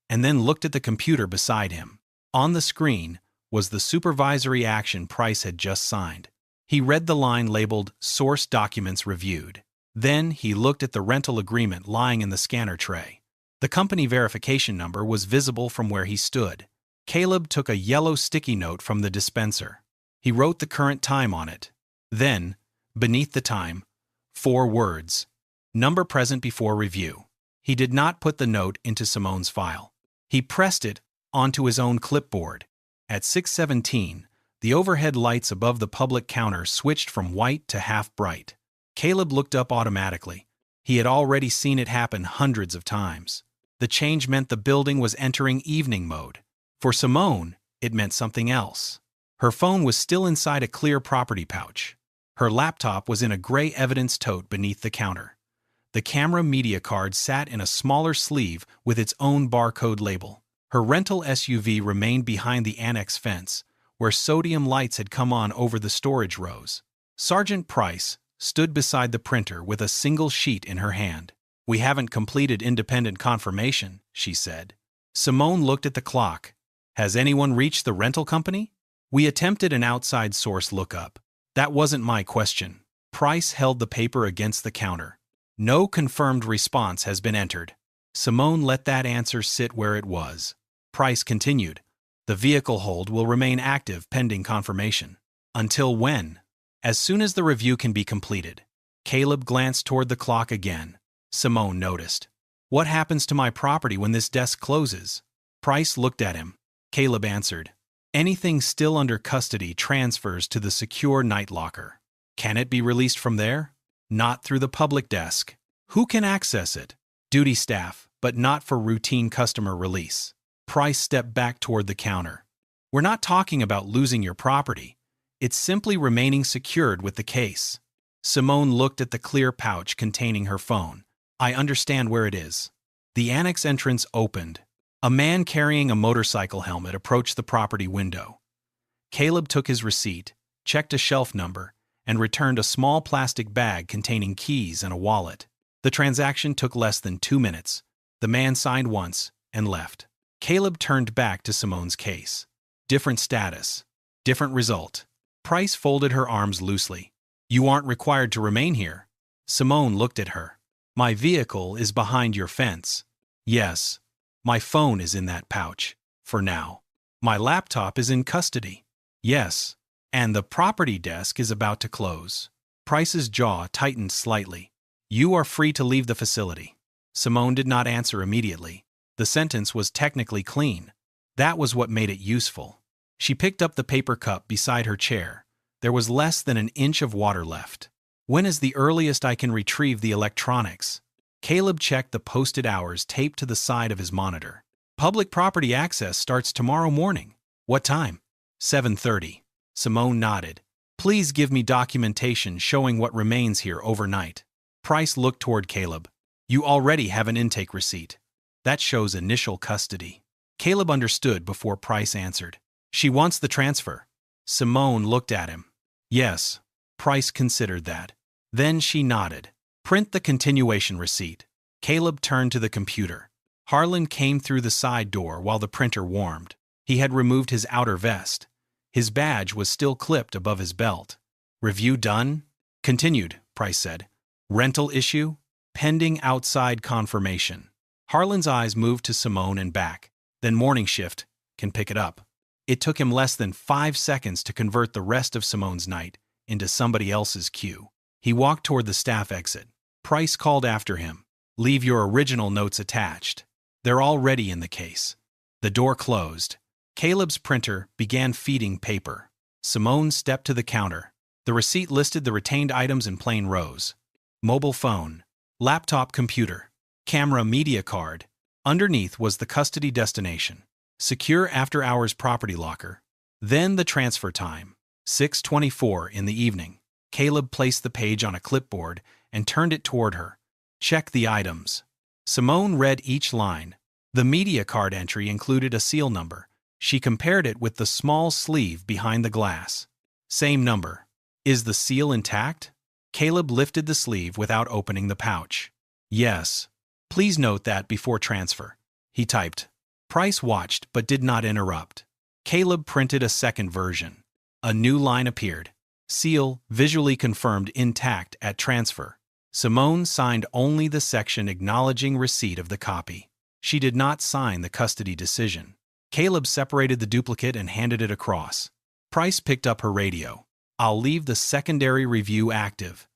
[SPEAKER 1] and then looked at the computer beside him. On the screen was the supervisory action Price had just signed. He read the line labeled Source Documents Reviewed. Then he looked at the rental agreement lying in the scanner tray. The company verification number was visible from where he stood. Caleb took a yellow sticky note from the dispenser. He wrote the current time on it. Then, beneath the time, 4 words. Number present before review. He did not put the note into Simone's file. He pressed it onto his own clipboard. At 6:17, the overhead lights above the public counter switched from white to half bright. Caleb looked up automatically. He had already seen it happen hundreds of times. The change meant the building was entering evening mode. For Simone, it meant something else. Her phone was still inside a clear property pouch. Her laptop was in a gray evidence tote beneath the counter. The camera media card sat in a smaller sleeve with its own barcode label. Her rental SUV remained behind the annex fence, where sodium lights had come on over the storage rows. Sergeant Price stood beside the printer with a single sheet in her hand. "We haven't completed independent confirmation," she said. Simone looked at the clock. "Has anyone reached the rental company?" "We attempted an outside source lookup. That wasn't my question." Price held the paper against the counter. "No confirmed response has been entered." Simone let that answer sit where it was. Price continued. "The vehicle hold will remain active pending confirmation." "Until when?" "As soon as the review can be completed." Caleb glanced toward the clock again. Simone noticed. "What happens to my property when this desk closes?" Price looked at him. Caleb answered. "Anything still under custody transfers to the secure night locker." "Can it be released from there?" "Not through the public desk." "Who can access it?" "Duty staff, but not for routine customer release." Price stepped back toward the counter. "We're not talking about losing your property. It's simply remaining secured with the case." Simone looked at the clear pouch containing her phone. "I understand where it is." The annex entrance opened. A man carrying a motorcycle helmet approached the property window. Caleb took his receipt, checked a shelf number, and returned a small plastic bag containing keys and a wallet. The transaction took less than 2 minutes. The man signed once and left. Caleb turned back to Simone's case. Different status. Different result. Price folded her arms loosely. "You aren't required to remain here." Simone looked at her. "My vehicle is behind your fence." "Yes. My phone is in that pouch. For now. My laptop is in custody." "Yes. And the property desk is about to close." Price's jaw tightened slightly. "You are free to leave the facility." Simone did not answer immediately. The sentence was technically clean. That was what made it useful. She picked up the paper cup beside her chair. There was less than an inch of water left. "When is the earliest I can retrieve the electronics?" Caleb checked the posted hours taped to the side of his monitor. "Public property access starts tomorrow morning." "What time?" 7:30. Simone nodded. "Please give me documentation showing what remains here overnight." Price looked toward Caleb. "You already have an intake receipt. That shows initial custody." Caleb understood before Price answered. "She wants the transfer." Simone looked at him. "Yes." Price considered that. Then she nodded. "Print the continuation receipt." Caleb turned to the computer. Harlan came through the side door while the printer warmed. He had removed his outer vest. His badge was still clipped above his belt. "Review done?" "Continued," Price said. "Rental issue? Pending outside confirmation." Harlan's eyes moved to Simone and back. "Then morning shift can pick it up." It took him less than 5 seconds to convert the rest of Simone's night into somebody else's queue. He walked toward the staff exit. Price called after him. "Leave your original notes attached. They're already in the case." The door closed. Caleb's printer began feeding paper. Simone stepped to the counter. The receipt listed the retained items in plain rows. Mobile phone, laptop computer, camera media card. Underneath was the custody destination. Secure after-hours property locker. Then the transfer time. 6:24 in the evening. Caleb placed the page on a clipboard and turned it toward her. Check the items. Simone read each line. The media card entry included a seal number. She compared it with the small sleeve behind the glass. Same number. Is the seal intact? Caleb lifted the sleeve without opening the pouch. Yes. Please note that before transfer. He typed. Price watched but did not interrupt. Caleb printed a second version. A new line appeared. Seal visually confirmed intact at transfer. Simone signed only the section acknowledging receipt of the copy. She did not sign the custody decision. Caleb separated the duplicate and handed it across. Price picked up her radio. I'll leave the secondary review active.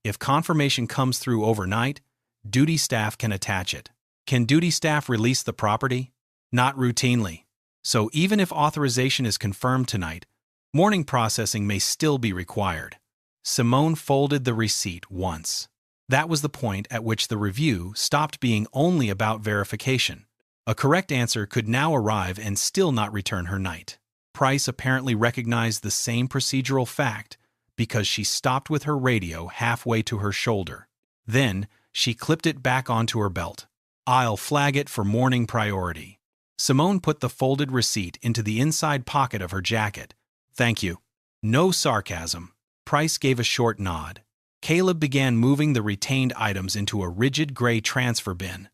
[SPEAKER 1] If confirmation comes through overnight, duty staff can attach it. Can duty staff release the property? Not routinely. So even if authorization is confirmed tonight, morning processing may still be required. Simone folded the receipt once. That was the point at which the review stopped being only about verification. A correct answer could now arrive and still not return her night. Price apparently recognized the same procedural fact because she stopped with her radio halfway to her shoulder. Then, she clipped it back onto her belt. I'll flag it for morning priority. Simone put the folded receipt into the inside pocket of her jacket. Thank you. No sarcasm. Price gave a short nod. Caleb began moving the retained items into a rigid gray transfer bin.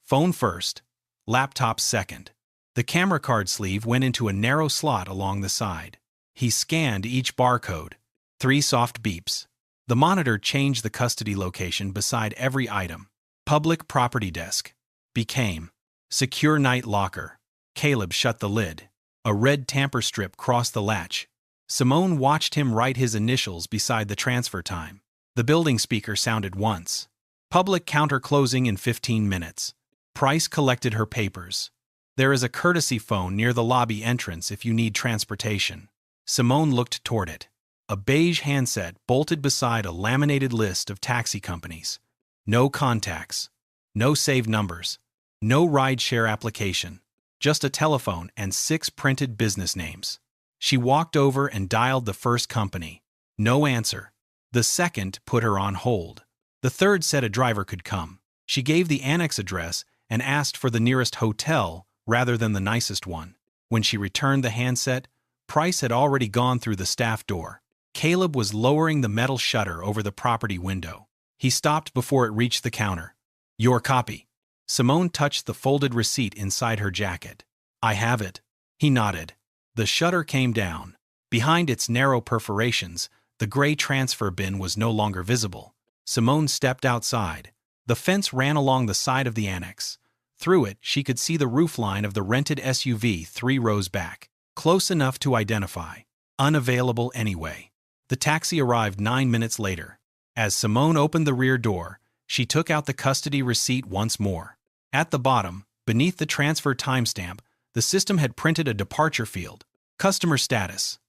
[SPEAKER 1] Phone first, laptop second. The camera card sleeve went into a narrow slot along the side. He scanned each barcode. 3 soft beeps. The monitor changed the custody location beside every item. Public property desk. Became. Secure night locker. Caleb shut the lid. A red tamper strip crossed the latch. Simone watched him write his initials beside the transfer time. The building speaker sounded once. Public counter closing in 15 minutes. Price collected her papers. There is a courtesy phone near the lobby entrance if you need transportation. Simone looked toward it. A beige handset bolted beside a laminated list of taxi companies. No contacts. No saved numbers. No ride-share application. Just a telephone and 6 printed business names. She walked over and dialed the first company. No answer. The second put her on hold. The third said a driver could come. She gave the annex address and asked for the nearest hotel rather than the nicest one. When she returned the handset, Price had already gone through the staff door. Caleb was lowering the metal shutter over the property window. He stopped before it reached the counter. Your copy. Simone touched the folded receipt inside her jacket. I have it. He nodded. The shutter came down. Behind its narrow perforations, the gray transfer bin was no longer visible. Simone stepped outside. The fence ran along the side of the annex. Through it, she could see the roofline of the rented SUV 3 rows back. Close enough to identify. Unavailable anyway. The taxi arrived 9 minutes later. As Simone opened the rear door, she took out the custody receipt once more. At the bottom, beneath the transfer timestamp, the system had printed a departure field. Customer status.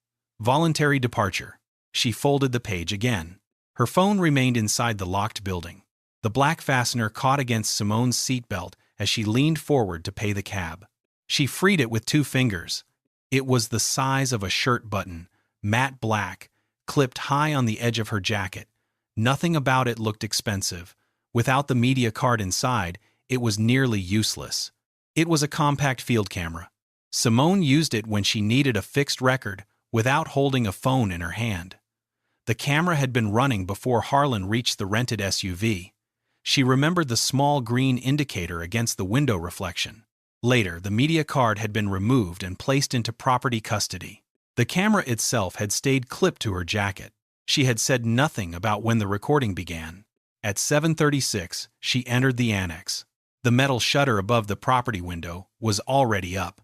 [SPEAKER 1] Voluntary departure. She folded the page again. Her phone remained inside the locked building. The black fastener caught against Simone's seatbelt as she leaned forward to pay the cab. She freed it with 2 fingers. It was the size of a shirt button, matte black, clipped high on the edge of her jacket. Nothing about it looked expensive. Without the media card inside, it was nearly useless. It was a compact field camera. Simone used it when she needed a fixed record without holding a phone in her hand. The camera had been running before Harlan reached the rented SUV. She remembered the small green indicator against the window reflection. Later, the media card had been removed and placed into property custody. The camera itself had stayed clipped to her jacket. She had said nothing about when the recording began. At 7:36, she entered the annex. The metal shutter above the property window was already up.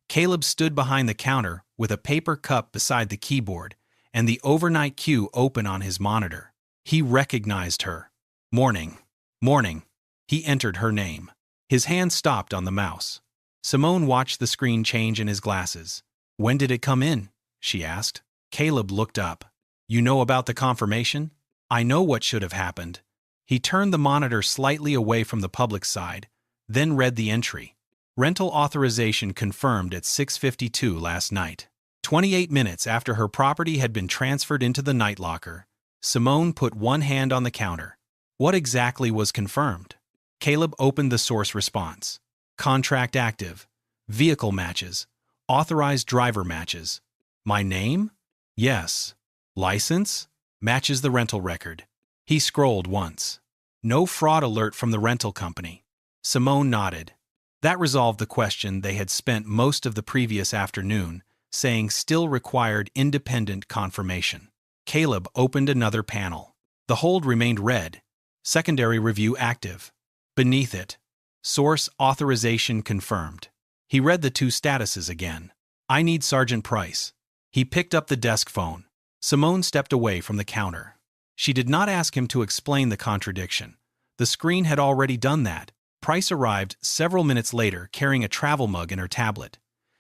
[SPEAKER 1] Caleb stood behind the counter with a paper cup beside the keyboard and the overnight queue open on his monitor. He recognized her. Morning. Morning. He entered her name. His hand stopped on the mouse. Simone watched the screen change in his glasses. When did it come in? She asked. Caleb looked up. You know about the confirmation? I know what should have happened. He turned the monitor slightly away from the public side, then read the entry. Rental authorization confirmed at 6:52 last night. 28 minutes after her property had been transferred into the night locker, Simone put one hand on the counter. What exactly was confirmed? Caleb opened the source response. Contract active. Vehicle matches. Authorized driver matches. My name? Yes. License? Matches the rental record. He scrolled once. No fraud alert from the rental company. Simone nodded. That resolved the question they had spent most of the previous afternoon saying still required independent confirmation. Caleb opened another panel. The hold remained red. Secondary review active. Beneath it, source authorization confirmed. He read the two statuses again. I need Sergeant Price. He picked up the desk phone. Simone stepped away from the counter. She did not ask him to explain the contradiction. The screen had already done that. Price arrived several minutes later carrying a travel mug in her tablet.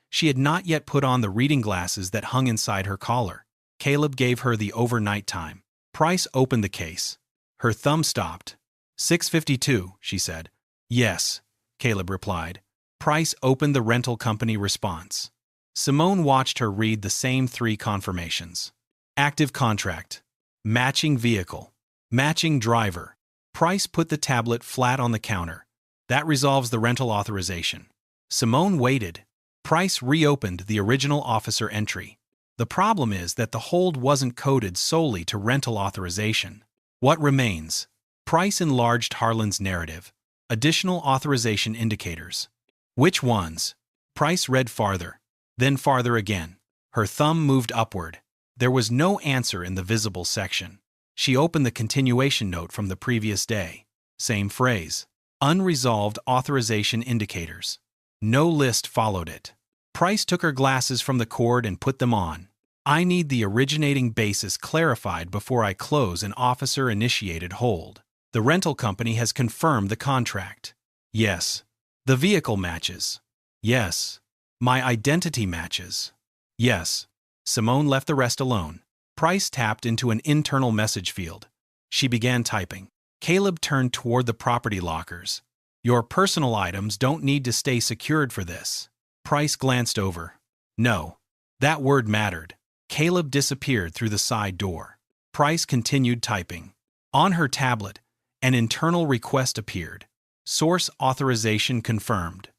[SPEAKER 1] She had not yet put on the reading glasses that hung inside her collar. Caleb gave her the overnight time. Price opened the case. Her thumb stopped. 6:52, she said. Yes, Caleb replied. Price opened the rental company response. Simone watched her read the same three confirmations. Active contract. Matching vehicle. Matching driver. Price put the tablet flat on the counter. That resolves the rental authorization. Simone waited. Price reopened the original officer entry. The problem is that the hold wasn't coded solely to rental authorization. What remains? Price enlarged Harlan's narrative. Additional authorization indicators. Which ones? Price read farther, then farther again. Her thumb moved upward. There was no answer in the visible section. She opened the continuation note from the previous day. Same phrase. Unresolved authorization indicators. No list followed it. Price took her glasses from the cord and put them on. I need the originating basis clarified before I close an officer-initiated hold. The rental company has confirmed the contract. Yes. The vehicle matches. Yes. My identity matches. Yes. Simone left the rest alone. Price tapped into an internal message field. She began typing. Caleb turned toward the property lockers. Your personal items don't need to stay secured for this. Price glanced over. No. That word mattered. Caleb disappeared through the side door. Price continued typing. On her tablet, an internal request appeared. Source authorization confirmed.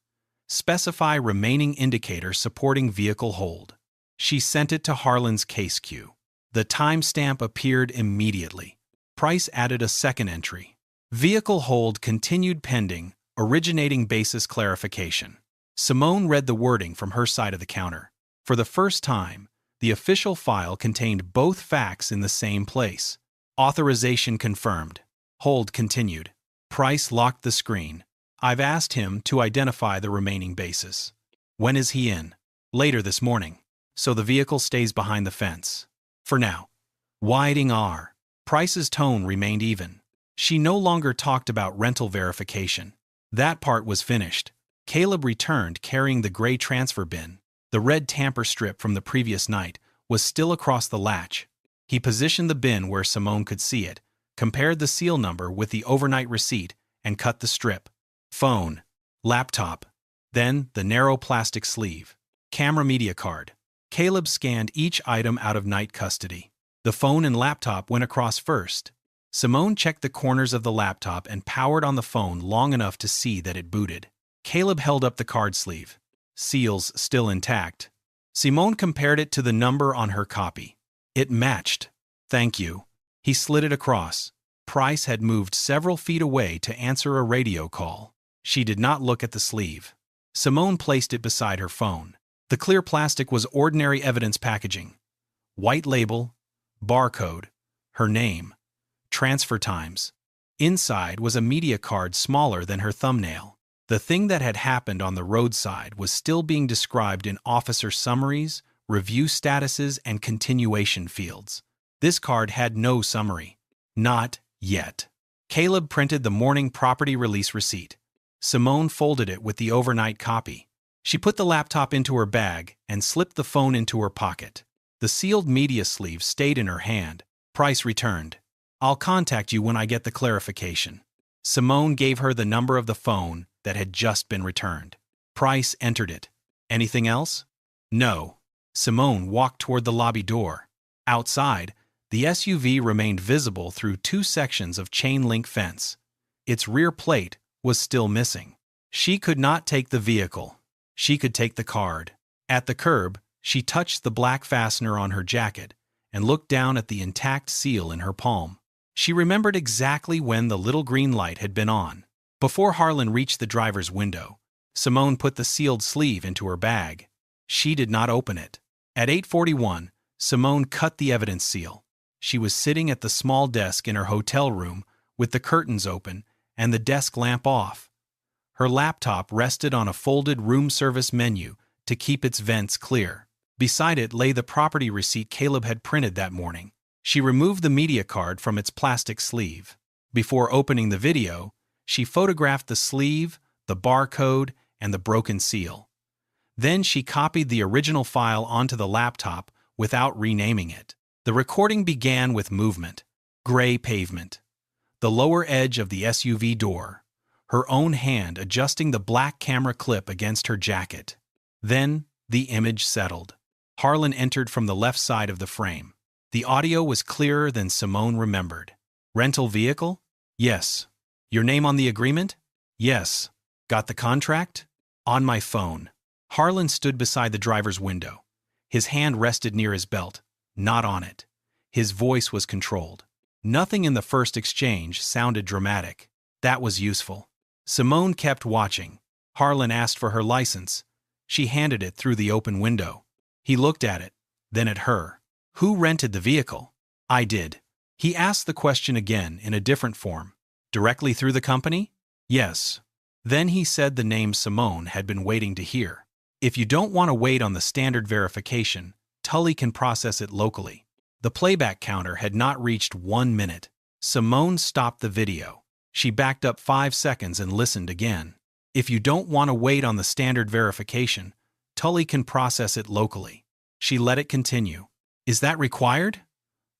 [SPEAKER 1] Specify remaining indicator supporting vehicle hold. She sent it to Harlan's case queue. The timestamp appeared immediately. Price added a second entry. Vehicle hold continued pending, originating basis clarification. Simone read the wording from her side of the counter. For the first time, the official file contained both facts in the same place. Authorization confirmed. Hold continued. Price locked the screen. I've asked him to identify the remaining basis. When is he in? Later this morning. So the vehicle stays behind the fence. For now. Waiting R. Price's tone remained even. She no longer talked about rental verification. That part was finished. Caleb returned carrying the gray transfer bin. The red tamper strip from the previous night was still across the latch. He positioned the bin where Simone could see it, compared the seal number with the overnight receipt, and cut the strip. Phone. Laptop. Then the narrow plastic sleeve. Camera media card. Caleb scanned each item out of night custody. The phone and laptop went across first. Simone checked the corners of the laptop and powered on the phone long enough to see that it booted. Caleb held up the card sleeve. Seals still intact. Simone compared it to the number on her copy. It matched. Thank you. He slid it across. Price had moved several feet away to answer a radio call. She did not look at the sleeve. Simone placed it beside her phone. The clear plastic was ordinary evidence packaging. White label, barcode, her name, transfer times. Inside was a media card smaller than her thumbnail. The thing that had happened on the roadside was still being described in officer summaries, review statuses, and continuation fields. This card had no summary. Not yet. Caleb printed the morning property release receipt. Simone folded it with the overnight copy. She put the laptop into her bag and slipped the phone into her pocket. The sealed media sleeve stayed in her hand. Price returned. "I'll contact you when I get the clarification." Simone gave her the number of the phone that had just been returned. Price entered it. "Anything else?" "No." Simone walked toward the lobby door. Outside, the SUV remained visible through 2 sections of chain-link fence. Its rear plate was still missing. She could not take the vehicle. She could take the card. At the curb, she touched the black fastener on her jacket and looked down at the intact seal in her palm. She remembered exactly when the little green light had been on. Before Harlan reached the driver's window, Simone put the sealed sleeve into her bag. She did not open it. At 8:41, Simone cut the evidence seal. She was sitting at the small desk in her hotel room with the curtains open and the desk lamp off. Her laptop rested on a folded room service menu to keep its vents clear. Beside it lay the property receipt Caleb had printed that morning. She removed the media card from its plastic sleeve. Before opening the video, she photographed the sleeve, the barcode, and the broken seal. Then she copied the original file onto the laptop without renaming it. The recording began with movement. Gray pavement. The lower edge of the SUV door. Her own hand adjusting the black camera clip against her jacket. Then, the image settled. Harlan entered from the left side of the frame. The audio was clearer than Simone remembered. "Rental vehicle?" "Yes." "Your name on the agreement?" "Yes." "Got the contract?" "On my phone." Harlan stood beside the driver's window. His hand rested near his belt, not on it. His voice was controlled. Nothing in the first exchange sounded dramatic. That was useful. Simone kept watching. Harlan asked for her license. She handed it through the open window. He looked at it, then at her. "Who rented the vehicle?" "I did." He asked the question again in a different form. "Directly through the company?" "Yes." Then he said the name Simone had been waiting to hear. "If you don't want to wait on the standard verification, Tully can process it locally." The playback counter had not reached 1 minute. Simone stopped the video. She backed up 5 seconds and listened again. "If you don't want to wait on the standard verification, Tully can process it locally." She let it continue. "Is that required?"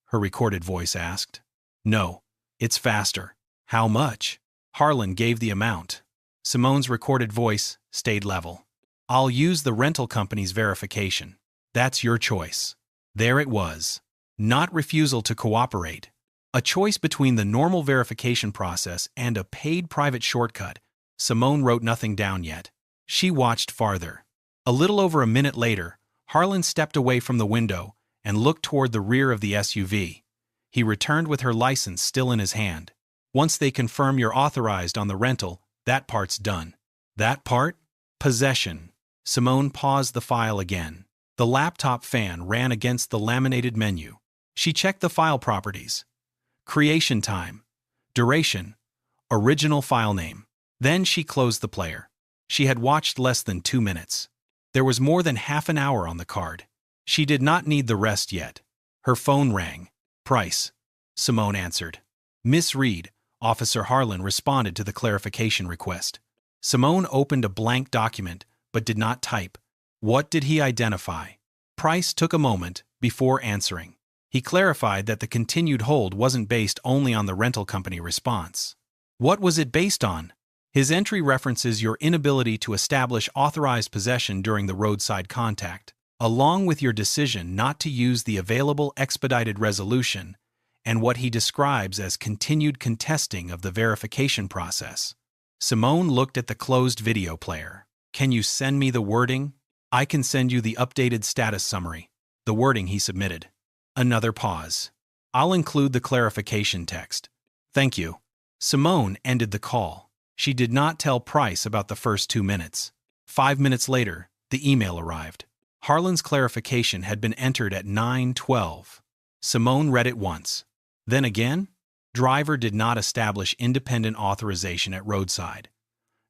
[SPEAKER 1] her recorded voice asked. "No, it's faster." "How much?" Harlan gave the amount. Simone's recorded voice stayed level. "I'll use the rental company's verification." "That's your choice." There it was. Not refusal to cooperate. A choice between the normal verification process and a paid private shortcut. Simone wrote nothing down yet. She watched farther. A little over a minute later, Harlan stepped away from the window and looked toward the rear of the SUV. He returned with her license still in his hand. "Once they confirm you're authorized on the rental, that part's done." "That part?" "Possession." Simone paused the file again. The laptop fan ran against the laminated menu. She checked the file properties. Creation time. Duration. Original file name. Then she closed the player. She had watched less than 2 minutes. There was more than half an hour on the card. She did not need the rest yet. Her phone rang. "Price." Simone answered. "Miss Reed," Officer Harlan responded to the clarification request. Simone opened a blank document, but did not type. What did he identify? Price took a moment before answering. He clarified that the continued hold wasn't based only on the rental company response. What was it based on? His entry references your inability to establish authorized possession during the roadside contact, along with your decision not to use the available expedited resolution and what he describes as continued contesting of the verification process. Simone looked at the closed video player. "Can you send me the wording?" "I can send you the updated status summary." The wording he submitted. Another pause. "I'll include the clarification text." "Thank you." Simone ended the call. She did not tell Price about the first 2 minutes. 5 minutes later, the email arrived. Harlan's clarification had been entered at 9:12. Simone read it once. Then again, driver did not establish independent authorization at roadside.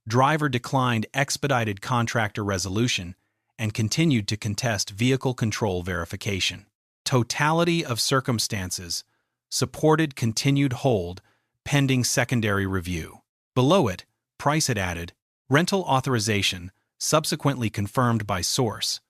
[SPEAKER 1] Driver declined expedited contractor resolution and continued to contest vehicle control verification. Totality of circumstances supported continued hold pending secondary review. Below it, Price had added, rental authorization subsequently confirmed by source.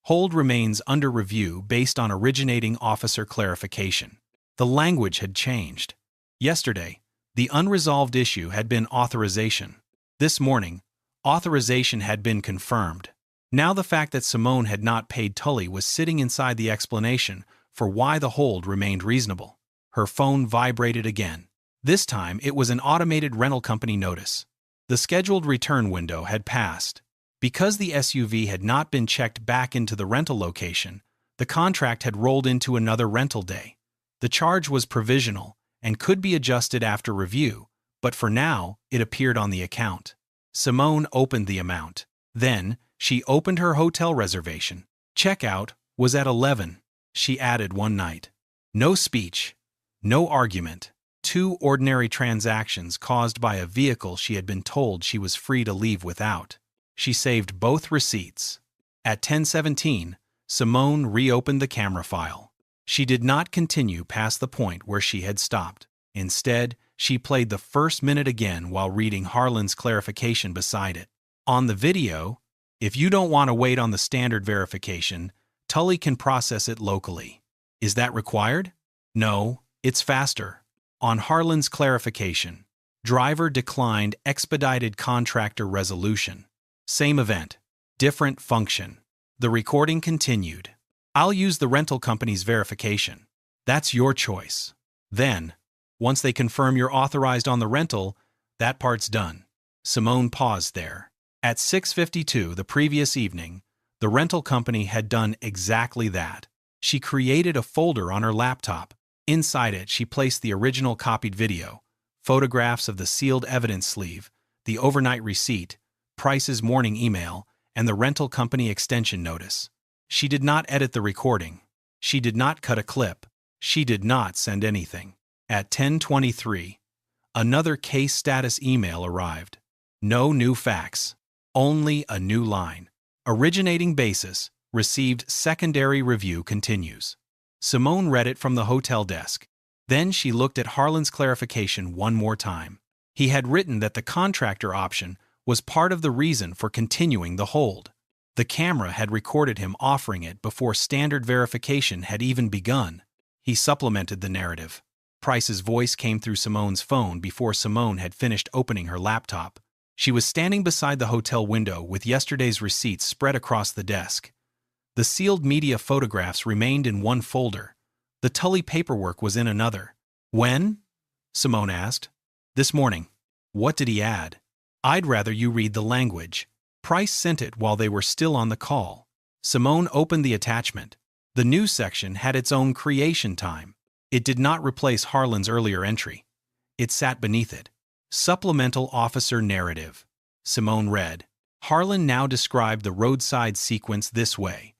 [SPEAKER 1] Hold remains under review based on originating officer clarification. The language had changed. Yesterday, the unresolved issue had been authorization. This morning, authorization had been confirmed. Now the fact that Simone had not paid Tully was sitting inside the explanation for why the hold remained reasonable. Her phone vibrated again. This time, it was an automated rental company notice. The scheduled return window had passed. Because the SUV had not been checked back into the rental location, the contract had rolled into another rental day. The charge was provisional and could be adjusted after review, but for now, it appeared on the account. Simone opened the amount. Then, she opened her hotel reservation. Checkout was at 11. She added one night. No speech, no argument. 2 ordinary transactions caused by a vehicle she had been told she was free to leave without. She saved both receipts. At 10:17, Simone reopened the camera file. She did not continue past the point where she had stopped. Instead, she played the first minute again while reading Harlan's clarification beside it. On the video, if you don't want to wait on the standard verification, Tully can process it locally. Is that required? No, it's faster. On Harlan's clarification, driver declined expedited contractor resolution. Same event, different function. The recording continued. I'll use the rental company's verification. That's your choice. Then, once they confirm you're authorized on the rental, that part's done. Simone paused there. At 6:52 the previous evening, the rental company had done exactly that. She created a folder on her laptop. Inside it, she placed the original copied video, photographs of the sealed evidence sleeve, the overnight receipt, Price's morning email, and the rental company extension notice. She did not edit the recording. She did not cut a clip. She did not send anything. At 10:23, another case status email arrived. No new facts. Only a new line. Originating basis, received secondary review continues. Simone read it from the hotel desk. Then she looked at Harlan's clarification one more time. He had written that the contractor option was part of the reason for continuing the hold. The camera had recorded him offering it before standard verification had even begun. He supplemented the narrative. Price's voice came through Simone's phone before Simone had finished opening her laptop. She was standing beside the hotel window with yesterday's receipts spread across the desk. The sealed media photographs remained in one folder. The Tully paperwork was in another. When? Simone asked. This morning. What did he add? I'd rather you read the language. Price sent it while they were still on the call. Simone opened the attachment. The news section had its own creation time. It did not replace Harlan's earlier entry. It sat beneath it. Supplemental Officer Narrative. Simone read. Harlan now described the roadside sequence this way.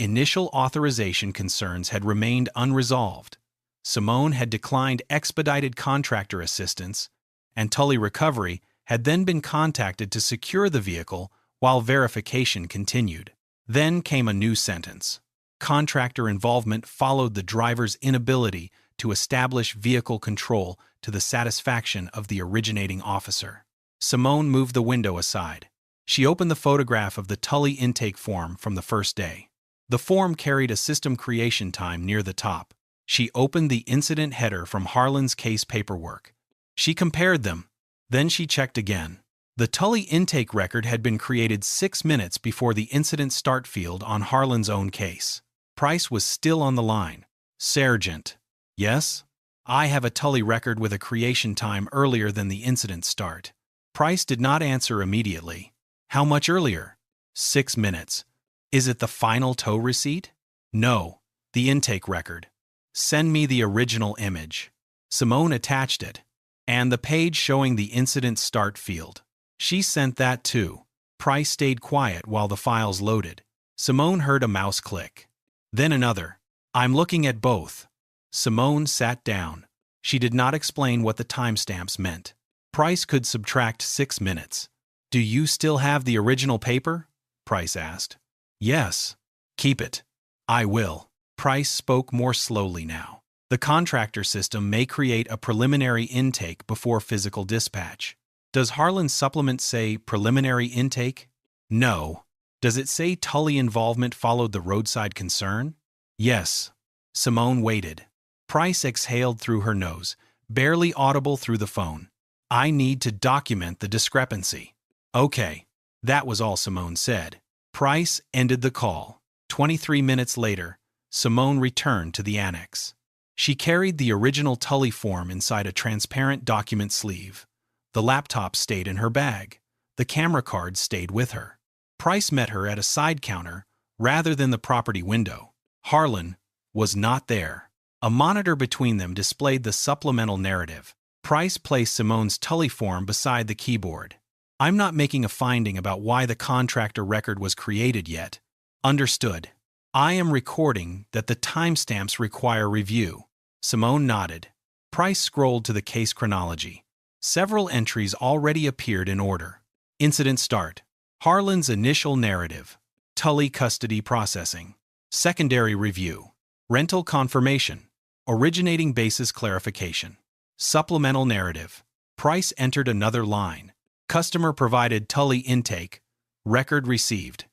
[SPEAKER 1] Initial authorization concerns had remained unresolved. Simone had declined expedited contractor assistance, and Tully Recovery had then been contacted to secure the vehicle while verification continued. Then came a new sentence. Contractor involvement followed the driver's inability to establish vehicle control to the satisfaction of the originating officer. Simone moved the window aside. She opened the photograph of the Tully intake form from the first day. The form carried a system creation time near the top. She opened the incident header from Harlan's case paperwork. She compared them. Then she checked again. The Tully intake record had been created 6 minutes before the incident start field on Harlan's own case. Price was still on the line. Sergeant. Yes? I have a Tully record with a creation time earlier than the incident start. Price did not answer immediately. How much earlier? 6 minutes. Is it the final tow receipt? No, the intake record. Send me the original image. Simone attached it, and the page showing the incident start field. She sent that too. Price stayed quiet while the files loaded. Simone heard a mouse click. Then another. I'm looking at both. Simone sat down. She did not explain what the timestamps meant. Price could subtract 6 minutes. Do you still have the original paper? Price asked. Yes. Keep it. I will. Price spoke more slowly now. The contractor system may create a preliminary intake before physical dispatch. Does Harlan's supplement say preliminary intake? No. Does it say Tully involvement followed the roadside concern? Yes. Simone waited. Price exhaled through her nose, barely audible through the phone. I need to document the discrepancy. Okay. That was all Simone said. Price ended the call. 23 minutes later, Simone returned to the annex. She carried the original Tully form inside a transparent document sleeve. The laptop stayed in her bag. The camera card stayed with her. Price met her at a side counter rather than the property window. Harlan was not there. A monitor between them displayed the supplemental narrative. Price placed Simone's Tully form beside the keyboard. I'm not making a finding about why the contractor record was created yet. Understood. I am recording that the timestamps require review. Simone nodded. Price scrolled to the case chronology. Several entries already appeared in order. Incident start. Harlan's initial narrative. Tully custody processing. Secondary review. Rental confirmation. Originating basis clarification. Supplemental narrative. Price entered another line. Customer provided Tully intake. Record received.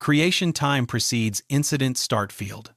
[SPEAKER 1] Creation time precedes incident start field.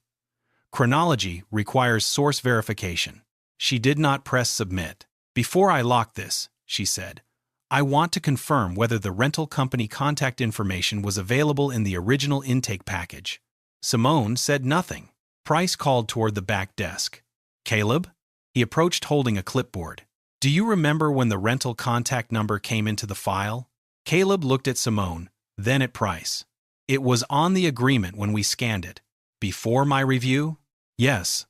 [SPEAKER 1] Chronology requires source verification. She did not press submit. Before I lock this, she said, I want to confirm whether the rental company contact information was available in the original intake package. Simone said nothing. Price called toward the back desk. Caleb? He approached holding a clipboard. Do you remember when the rental contact number came into the file? Caleb looked at Simone, then at Price. It was on the agreement when we scanned it. Before my review? Yes.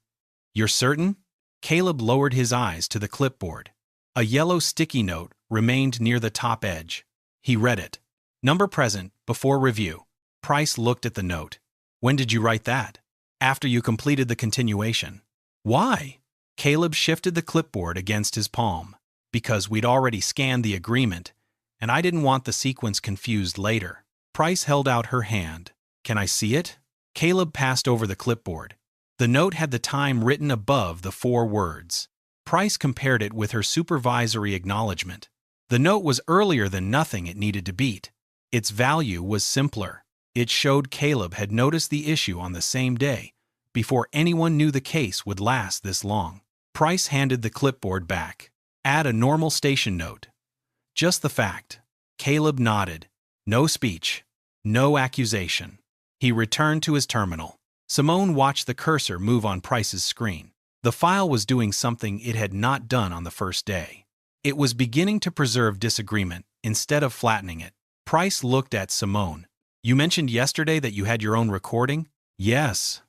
[SPEAKER 1] You're certain? Caleb lowered his eyes to the clipboard. A yellow sticky note remained near the top edge. He read it. Number present, before review. Price looked at the note. When did you write that? After you completed the continuation. Why? Caleb shifted the clipboard against his palm. Because we'd already scanned the agreement, and I didn't want the sequence confused later. Price held out her hand. Can I see it? Caleb passed over the clipboard. The note had the time written above the 4 words. Price compared it with her supervisory acknowledgement. The note was earlier than nothing it needed to beat. Its value was simpler. It showed Caleb had noticed the issue on the same day, before anyone knew the case would last this long. Price handed the clipboard back. Add a normal station note. Just the fact. Caleb nodded. No speech. No accusation. He returned to his terminal. Simone watched the cursor move on Price's screen. The file was doing something it had not done on the first day. It was beginning to preserve disagreement instead of flattening it. Price looked at Simone. You mentioned yesterday that you had your own recording? Yes.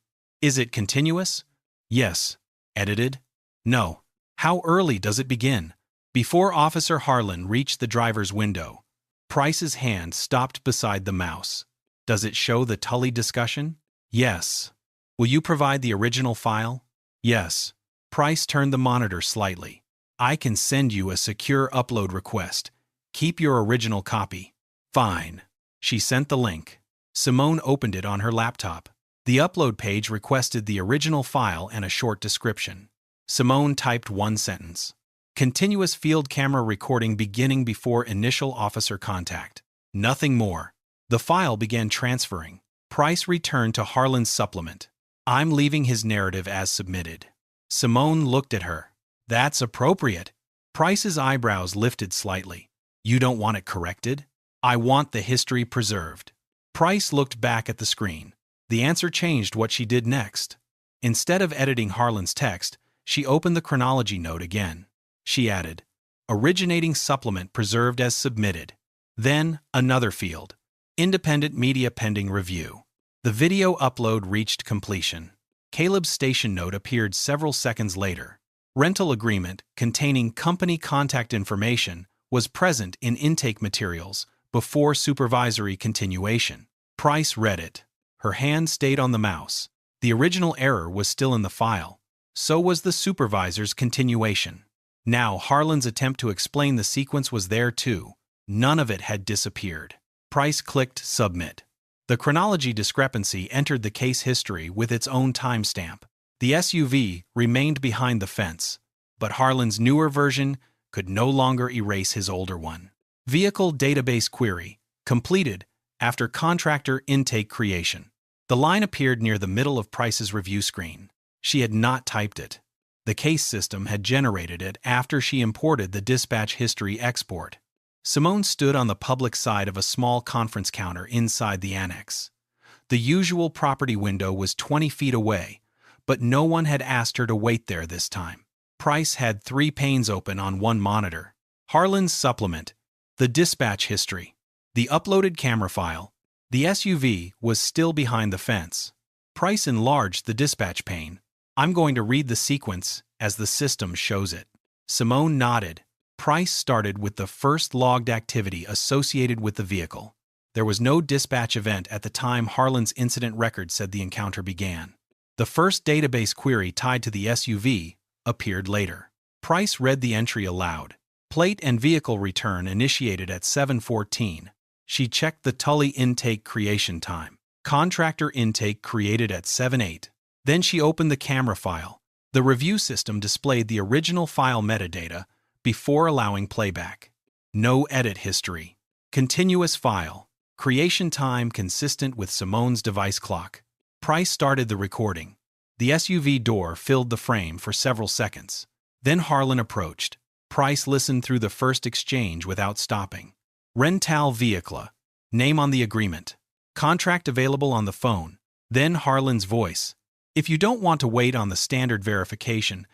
[SPEAKER 1] Is it continuous? Yes. Edited? No. How early does it begin? Before Officer Harlan reached the driver's window, Price's hand stopped beside the mouse. Does it show the Tully discussion? Yes. Will you provide the original file? Yes. Price turned the monitor slightly. I can send you a secure upload request. Keep your original copy. Fine. She sent the link. Simone opened it on her laptop. The upload page requested the original file and a short description. Simone typed 1 sentence. Continuous field camera recording beginning before initial officer contact. Nothing more. The file began transferring. Price returned to Harlan's supplement. I'm leaving his narrative as submitted. Simone looked at her. That's appropriate. Price's eyebrows lifted slightly. You don't want it corrected? I want the history preserved. Price looked back at the screen. The answer changed what she did next. Instead of editing Harlan's text, she opened the chronology note again. She added, originating supplement preserved as submitted. Then, another field. Independent media pending review. The video upload reached completion. Caleb's station note appeared several seconds later. Rental agreement containing company contact information was present in intake materials before supervisory continuation. Price read it. Her hand stayed on the mouse. The original error was still in the file. So was the supervisor's continuation. Now Harlan's attempt to explain the sequence was there too. None of it had disappeared. Price clicked Submit. The chronology discrepancy entered the case history with its own timestamp. The SUV remained behind the fence, but Harlan's newer version could no longer erase his older one. Vehicle database query completed after contractor intake creation. The line appeared near the middle of Price's review screen. She had not typed it. The case system had generated it after she imported the dispatch history export. Simone stood on the public side of a small conference counter inside the annex. The usual property window was 20 feet away, but no one had asked her to wait there this time. Price had 3 panes open on one monitor. Harlan's supplement, the dispatch history, the uploaded camera file. The SUV was still behind the fence. Price enlarged the dispatch pane. I'm going to read the sequence as the system shows it. Simone nodded. Price started with the first logged activity associated with the vehicle. There was no dispatch event at the time Harlan's incident record said the encounter began. The first database query tied to the SUV appeared later. Price read the entry aloud. Plate and vehicle return initiated at 7:14. She checked the Tully intake creation time. Contractor intake created at 7:08. Then she opened the camera file. The review system displayed the original file metadata before allowing playback. No edit history. Continuous file. Creation time consistent with Simone's device clock. Price started the recording. The SUV door filled the frame for several seconds. Then Harlan approached. Price listened through the first exchange without stopping. Rental vehicle. Name on the agreement. Contract available on the phone. Then Harlan's voice. If you don't want to wait on the standard verification,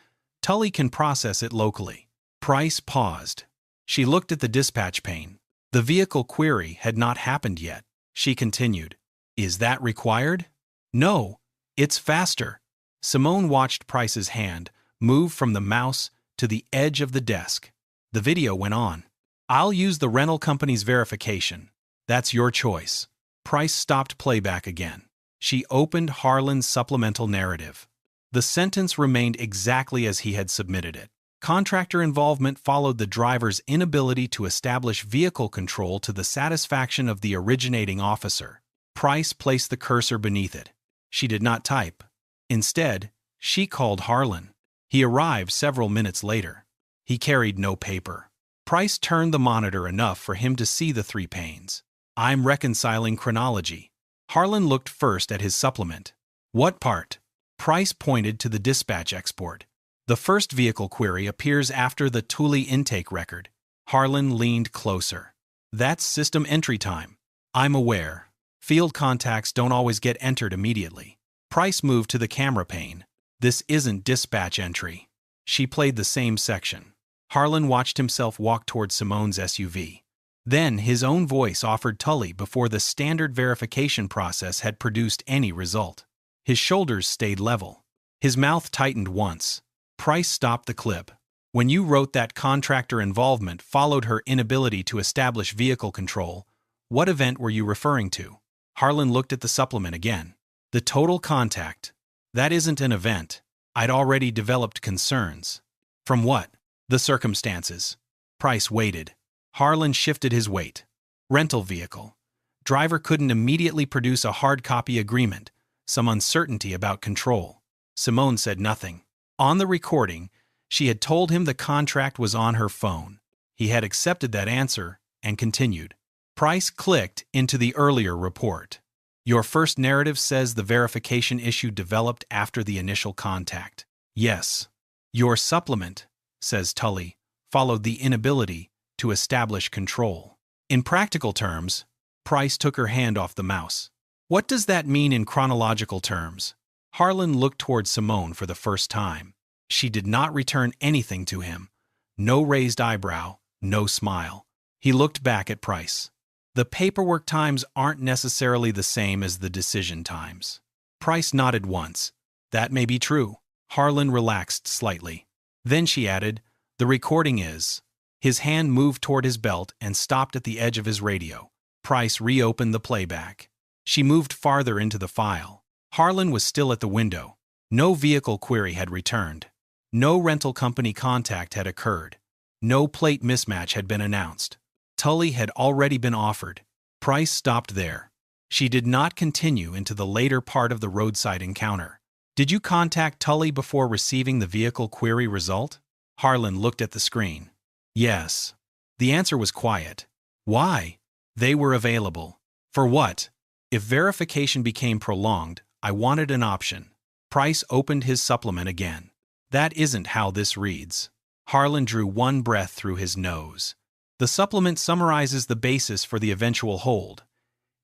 [SPEAKER 1] Tully can process it locally. Price paused. She looked at the dispatch pane. The vehicle query had not happened yet. She continued. Is that required? No, it's faster. Simone watched Price's hand move from the mouse to the edge of the desk. The video went on. I'll use the rental company's verification. That's your choice. Price stopped playback again. She opened Harlan's supplemental narrative. The sentence remained exactly as he had submitted it. Contractor involvement followed the driver's inability to establish vehicle control to the satisfaction of the originating officer. Price placed the cursor beneath it. She did not type. Instead, she called Harlan. He arrived several minutes later. He carried no paper. Price turned the monitor enough for him to see the 3 panes. I'm reconciling chronology. Harlan looked first at his supplement. What part? Price pointed to the dispatch export. The first vehicle query appears after the Tully intake record. Harlan leaned closer. That's system entry time. I'm aware. Field contacts don't always get entered immediately. Price moved to the camera pane. This isn't dispatch entry. She played the same section. Harlan watched himself walk toward Simone's SUV. Then his own voice offered Tully before the standard verification process had produced any result. His shoulders stayed level. His mouth tightened once. Price stopped the clip. When you wrote that contractor involvement followed her inability to establish vehicle control, what event were you referring to? Harlan looked at the supplement again. The total contact. That isn't an event. I'd already developed concerns. From what? The circumstances. Price waited. Harlan shifted his weight. Rental vehicle. Driver couldn't immediately produce a hard copy agreement. Some uncertainty about control. Simone said nothing. On the recording, she had told him the contract was on her phone. He had accepted that answer and continued. Price clicked into the earlier report. Your first narrative says the verification issue developed after the initial contact. Yes. Your supplement, says Tully, followed the inability to establish control. In practical terms, Price took her hand off the mouse. What does that mean in chronological terms? Harlan looked toward Simone for the first time. She did not return anything to him. No raised eyebrow, no smile. He looked back at Price. The paperwork times aren't necessarily the same as the decision times. Price nodded once. That may be true. Harlan relaxed slightly. Then she added, the recording is. His hand moved toward his belt and stopped at the edge of his radio. Price reopened the playback. She moved farther into the file. Harlan was still at the window. No vehicle query had returned. No rental company contact had occurred. No plate mismatch had been announced. Tully had already been offered. Price stopped there. She did not continue into the later part of the roadside encounter. Did you contact Tully before receiving the vehicle query result? Harlan looked at the screen. Yes. The answer was quiet. Why? They were available. For what? If verification became prolonged, I wanted an option. Price opened his supplement again. That isn't how this reads. Harlan drew one breath through his nose. The supplement summarizes the basis for the eventual hold.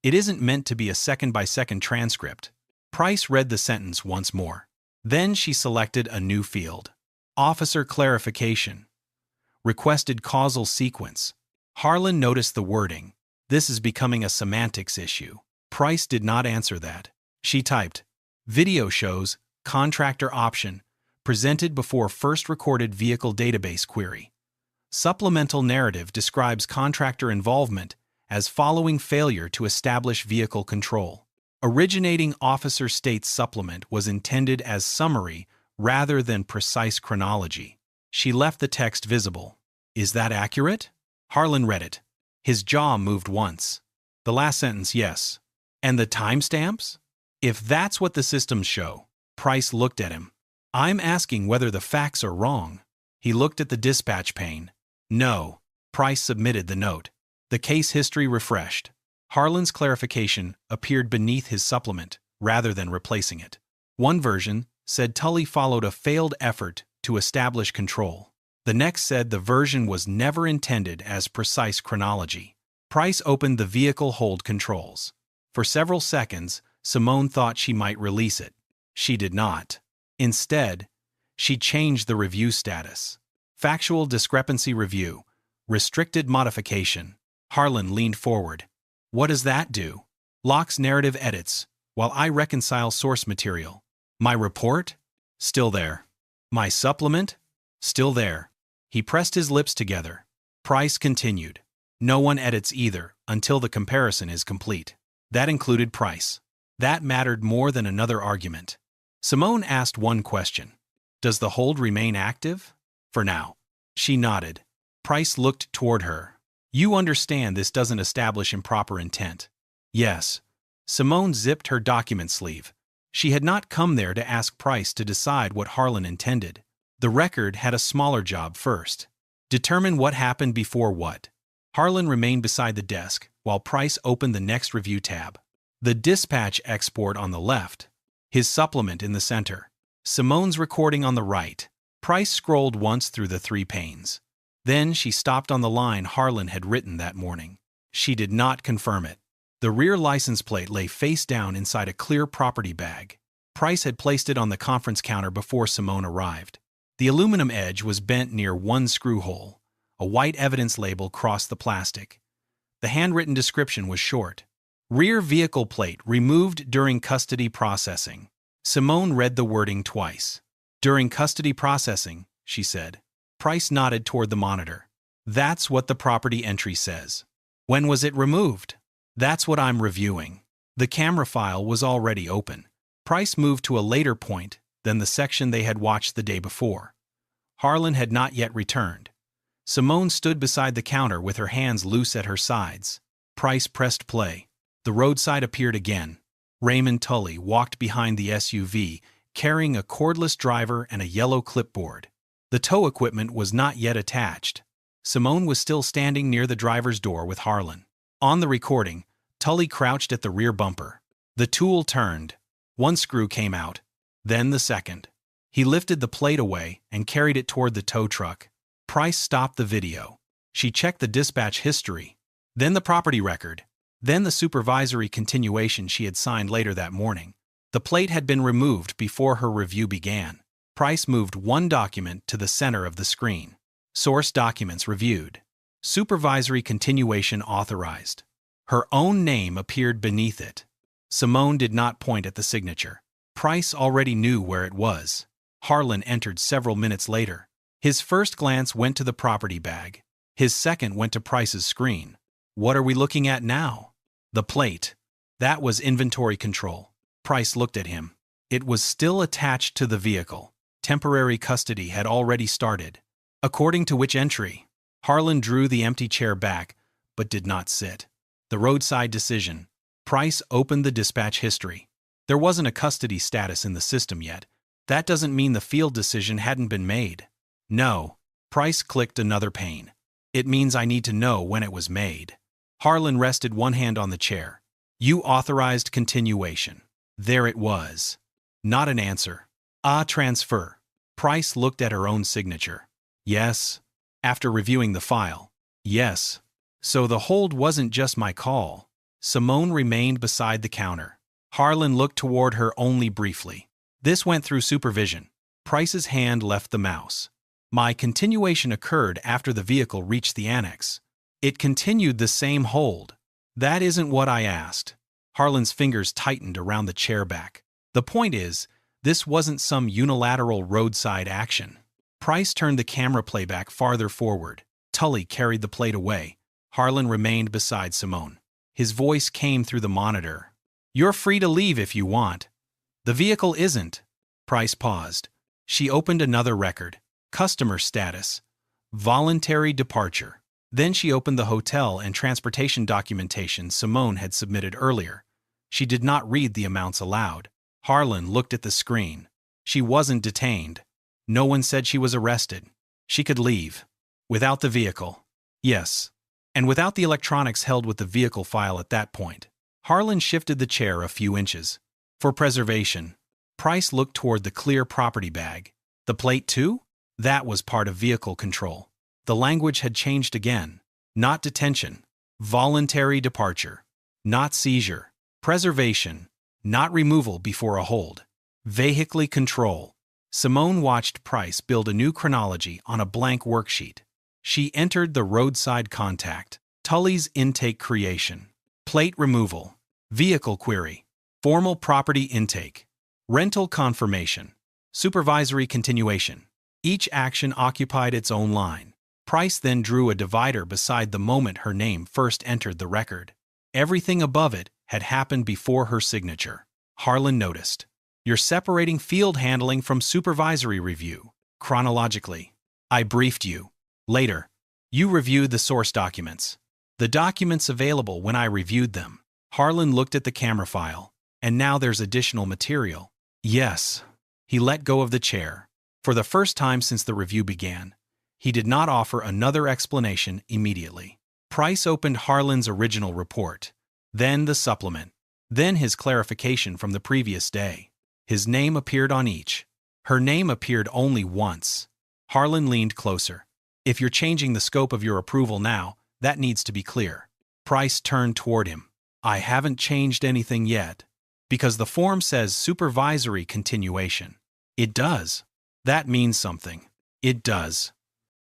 [SPEAKER 1] It isn't meant to be a second-by-second transcript. Price read the sentence once more. Then she selected a new field. Officer clarification. Requested causal sequence. Harlan noticed the wording. This is becoming a semantics issue. Price did not answer that. She typed, video shows, contractor option, presented before first recorded vehicle database query. Supplemental narrative describes contractor involvement as following failure to establish vehicle control. Originating officer states supplement was intended as summary rather than precise chronology. She left the text visible. Is that accurate? Harlan read it. His jaw moved once. The last sentence, yes. And the timestamps? If that's what the systems show. Price looked at him. I'm asking whether the facts are wrong. He looked at the dispatch pane. No. Price submitted the note. The case history refreshed. Harlan's clarification appeared beneath his supplement, rather than replacing it. One version said Tully followed a failed effort to establish control. The next said the version was never intended as precise chronology. Price opened the vehicle hold controls. For several seconds, Simone thought she might release it. She did not. Instead, she changed the review status. Factual discrepancy review. Restricted modification. Harlan leaned forward. What does that do? Locks narrative edits, while I reconcile source material. My report? Still there. My supplement? Still there. He pressed his lips together. Price continued. No one edits either until the comparison is complete. That included Price. That mattered more than another argument. Simone asked one question. Does the hold remain active? For now. She nodded. Price looked toward her. You understand this doesn't establish improper intent. Yes. Simone zipped her document sleeve. She had not come there to ask Price to decide what Harlan intended. The record had a smaller job first. Determine what happened before what. Harlan remained beside the desk, while Price opened the next review tab. The dispatch export on the left. His supplement in the center. Simone's recording on the right. Price scrolled once through the three panes. Then she stopped on the line Harlan had written that morning. She did not confirm it. The rear license plate lay face down inside a clear property bag. Price had placed it on the conference counter before Simone arrived. The aluminum edge was bent near one screw hole. A white evidence label crossed the plastic. The handwritten description was short. Rear vehicle plate removed during custody processing. Simone read the wording twice. During custody processing, she said. Price nodded toward the monitor. That's what the property entry says. When was it removed? That's what I'm reviewing. The camera file was already open. Price moved to a later point than the section they had watched the day before. Harlan had not yet returned. Simone stood beside the counter with her hands loose at her sides. Price pressed play. The roadside appeared again. Raymond Tully walked behind the SUV, carrying a cordless driver and a yellow clipboard. The tow equipment was not yet attached. Simone was still standing near the driver's door with Harlan. On the recording, Tully crouched at the rear bumper. The tool turned. One screw came out, then the second. He lifted the plate away and carried it toward the tow truck. Price stopped the video. She checked the dispatch history, then the property record, then the supervisory continuation she had signed later that morning. The plate had been removed before her review began. Price moved one document to the center of the screen. Source documents reviewed. Supervisory continuation authorized. Her own name appeared beneath it. Simone did not point at the signature. Price already knew where it was. Harlan entered several minutes later. His first glance went to the property bag. His second went to Price's screen. What are we looking at now? The plate. That was inventory control. Price looked at him. It was still attached to the vehicle. Temporary custody had already started. According to which entry? Harlan drew the empty chair back, but did not sit. The roadside decision. Price opened the dispatch history. There wasn't a custody status in the system yet. That doesn't mean the field decision hadn't been made. No. Price clicked another pane. It means I need to know when it was made. Harlan rested one hand on the chair. You authorized continuation. There it was. Not an answer. A transfer. Price looked at her own signature. Yes. After reviewing the file. Yes. So the hold wasn't just my call. Simone remained beside the counter. Harlan looked toward her only briefly. This went through supervision. Price's hand left the mouse. My continuation occurred after the vehicle reached the annex. It continued the same hold. That isn't what I asked. Harlan's fingers tightened around the chair back. The point is, this wasn't some unilateral roadside action. Price turned the camera playback farther forward. Tully carried the plate away. Harlan remained beside Simone. His voice came through the monitor. You're free to leave if you want. The vehicle isn't. Price paused. She opened another record. Customer status. Voluntary departure. Then she opened the hotel and transportation documentation Simone had submitted earlier. She did not read the amounts aloud. Harlan looked at the screen. She wasn't detained. No one said she was arrested. She could leave. Without the vehicle. Yes. And without the electronics held with the vehicle file at that point. Harlan shifted the chair a few inches. For preservation. Price looked toward the clear property bag. The plate too? That was part of vehicle control. The language had changed again. Not detention. Voluntary departure. Not seizure. Preservation. Not removal before a hold. Vehicle control. Simone watched Price build a new chronology on a blank worksheet. She entered the roadside contact. Tully's intake creation. Plate removal. Vehicle query. Formal property intake. Rental confirmation. Supervisory continuation. Each action occupied its own line. Price then drew a divider beside the moment her name first entered the record. Everything above it had happened before her signature. Harlan noticed. You're separating field handling from supervisory review. Chronologically. I briefed you. Later. You reviewed the source documents. The documents available when I reviewed them. Harlan looked at the camera file. And now there's additional material. Yes. He let go of the chair. For the first time since the review began, he did not offer another explanation immediately. Price opened Harlan's original report, then the supplement, then his clarification from the previous day. His name appeared on each. Her name appeared only once. Harlan leaned closer. If you're changing the scope of your approval now, that needs to be clear. Price turned toward him. I haven't changed anything yet. Because the form says supervisory continuation. It does. That means something. It does.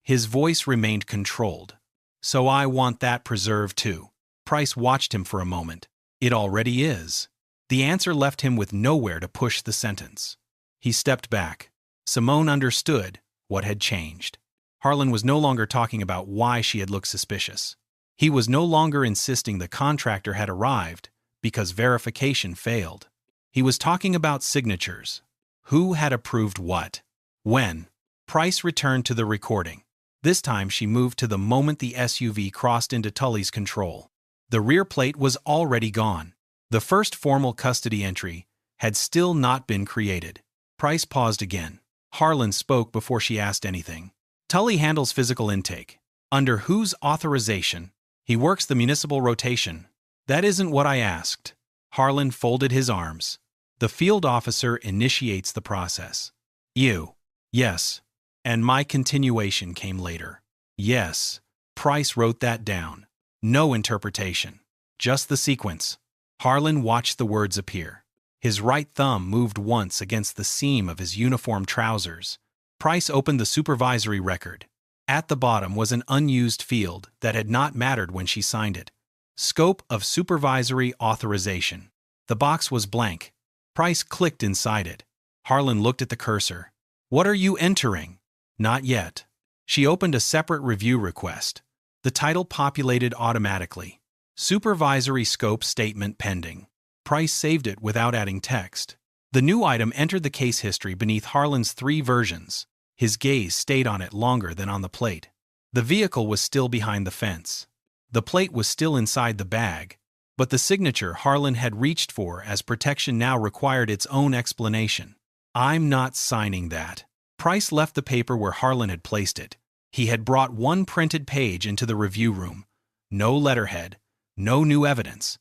[SPEAKER 1] His voice remained controlled. So I want that preserved too. Price watched him for a moment. It already is. The answer left him with nowhere to push the sentence. He stepped back. Simone understood what had changed. Harlan was no longer talking about why she had looked suspicious. He was no longer insisting the contractor had arrived because verification failed. He was talking about signatures. Who had approved what? When? Price returned to the recording. This time she moved to the moment the SUV crossed into Tully's control. The rear plate was already gone. The first formal custody entry had still not been created. Price paused again. Harlan spoke before she asked anything. Tully handles physical intake. Under whose authorization? He works the municipal rotation. That isn't what I asked. Harlan folded his arms. The field officer initiates the process. You. Yes. And my continuation came later. Yes. Price wrote that down. No interpretation. Just the sequence. Harlan watched the words appear. His right thumb moved once against the seam of his uniform trousers. Price opened the supervisory record. At the bottom was an unused field that had not mattered when she signed it. Scope of supervisory authorization. The box was blank. Price clicked inside it. Harlan looked at the cursor. What are you entering? Not yet. She opened a separate review request. The title populated automatically. Supervisory scope statement pending. Price saved it without adding text. The new item entered the case history beneath Harlan's 3 versions. His gaze stayed on it longer than on the plate. The vehicle was still behind the fence. The plate was still inside the bag, but the signature Harlan had reached for as protection now required its own explanation. I'm not signing that. Price left the paper where Harlan had placed it. He had brought one printed page into the review room. No letterhead, no new evidence,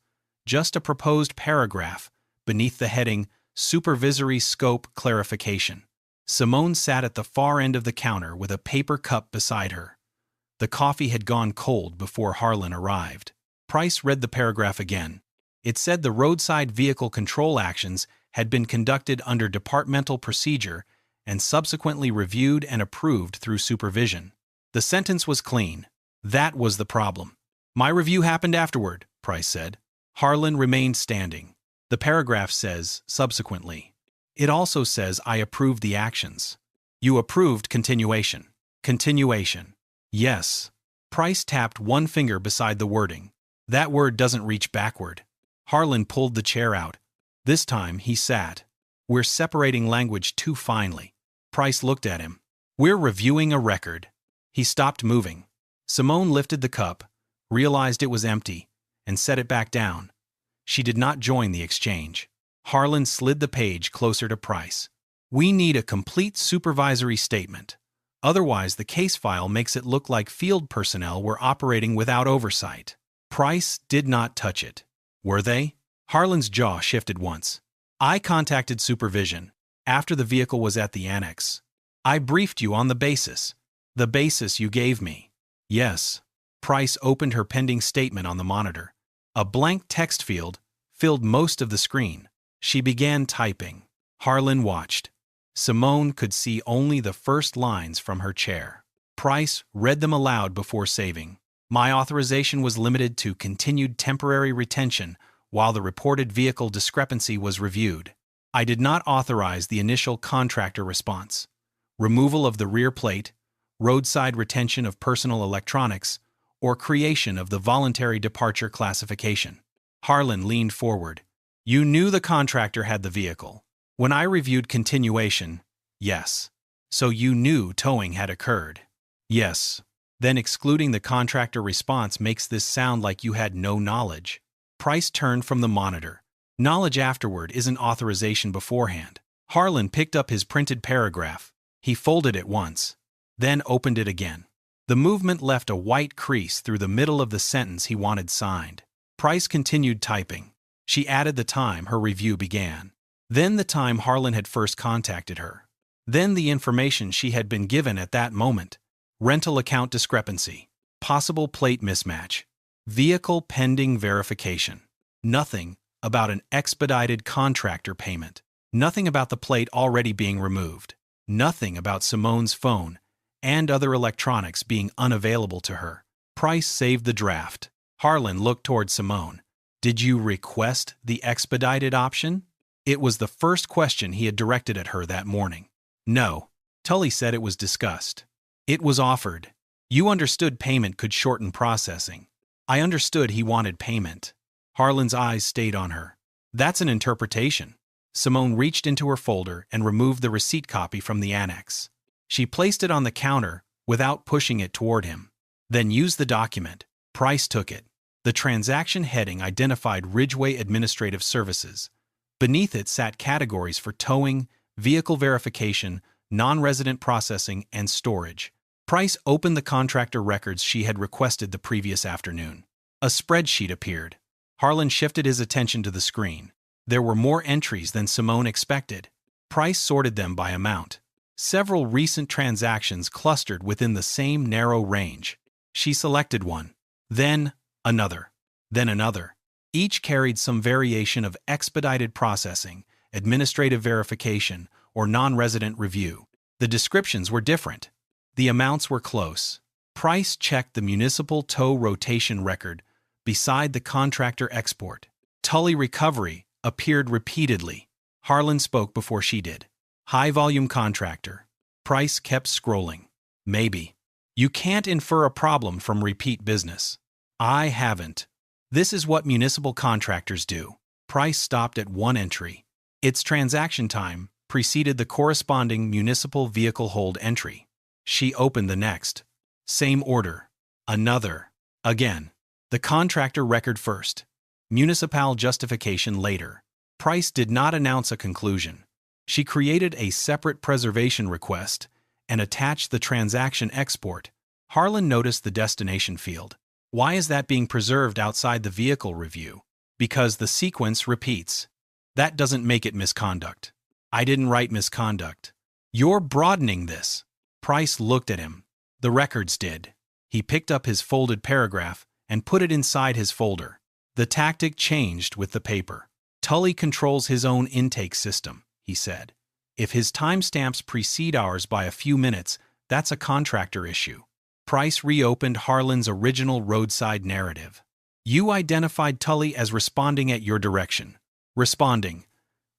[SPEAKER 1] Just a proposed paragraph beneath the heading Supervisory Scope Clarification. Simone sat at the far end of the counter with a paper cup beside her. The coffee had gone cold before Harlan arrived. Price read the paragraph again. It said the roadside vehicle control actions had been conducted under departmental procedure and subsequently reviewed and approved through supervision. The sentence was clean. That was the problem. My review happened afterward, Price said. Harlan remained standing. The paragraph says, subsequently. It also says I approved the actions. You approved continuation. Continuation. Yes. Price tapped one finger beside the wording. That word doesn't reach backward. Harlan pulled the chair out. This time he sat. We're separating language too finely. Price looked at him. We're reviewing a record. He stopped moving. Simone lifted the cup, realized it was empty, and set it back down. She did not join the exchange. Harlan slid the page closer to Price. We need a complete supervisory statement. Otherwise, the case file makes it look like field personnel were operating without oversight. Price did not touch it. Were they? Harlan's jaw shifted once. I contacted supervision after the vehicle was at the annex. I briefed you on the basis. The basis you gave me. Yes. Price opened her pending statement on the monitor. A blank text field filled most of the screen. She began typing. Harlan watched. Simone could see only the first lines from her chair. Price read them aloud before saving. My authorization was limited to continued temporary retention while the reported vehicle discrepancy was reviewed. I did not authorize the initial contractor response. Removal of the rear plate, roadside retention of personal electronics, or creation of the voluntary departure classification. Harlan leaned forward. You knew the contractor had the vehicle. When I reviewed continuation, yes. So you knew towing had occurred. Yes. Then excluding the contractor response makes this sound like you had no knowledge. Price turned from the monitor. Knowledge afterward isn't authorization beforehand. Harlan picked up his printed paragraph. He folded it once, then opened it again. The movement left a white crease through the middle of the sentence he wanted signed. Price continued typing. She added the time her review began. Then the time Harlan had first contacted her. Then the information she had been given at that moment. Rental account discrepancy. Possible plate mismatch. Vehicle pending verification. Nothing about an expedited contractor payment. Nothing about the plate already being removed. Nothing about Simone's phone and other electronics being unavailable to her. Price saved the draft. Harlan looked toward Simone. Did you request the expedited option? It was the first question he had directed at her that morning. No. Tully said it was discussed. It was offered. You understood payment could shorten processing. I understood he wanted payment. Harlan's eyes stayed on her. That's an interpretation. Simone reached into her folder and removed the receipt copy from the annex. She placed it on the counter without pushing it toward him. Then used the document. Price took it. The transaction heading identified Ridgeway Administrative Services. Beneath it sat categories for towing, vehicle verification, non-resident processing, and storage. Price opened the contractor records she had requested the previous afternoon. A spreadsheet appeared. Harlan shifted his attention to the screen. There were more entries than Simone expected. Price sorted them by amount. Several recent transactions clustered within the same narrow range. She selected one, then another, then another. Each carried some variation of expedited processing, administrative verification, or non-resident review. The descriptions were different. The amounts were close. Price checked the municipal tow rotation record beside the contractor export. Tully recovery appeared repeatedly. Harlan spoke before she did. High-volume contractor. Price kept scrolling. Maybe. You can't infer a problem from repeat business. I haven't. This is what municipal contractors do. Price stopped at one entry. Its transaction time preceded the corresponding municipal vehicle hold entry. She opened the next. Same order. Another. Again. The contractor record first. Municipal justification later. Price did not announce a conclusion. She created a separate preservation request and attached the transaction export. Harlan noticed the destination field. Why is that being preserved outside the vehicle review? Because the sequence repeats. That doesn't make it misconduct. I didn't write misconduct. You're broadening this. Price looked at him. The records did. He picked up his folded paragraph and put it inside his folder. The tactic changed with the paper. Tully controls his own intake system, he said. If his timestamps precede ours by a few minutes, that's a contractor issue. Price reopened Harlan's original roadside narrative. You identified Tully as responding at your direction. Responding,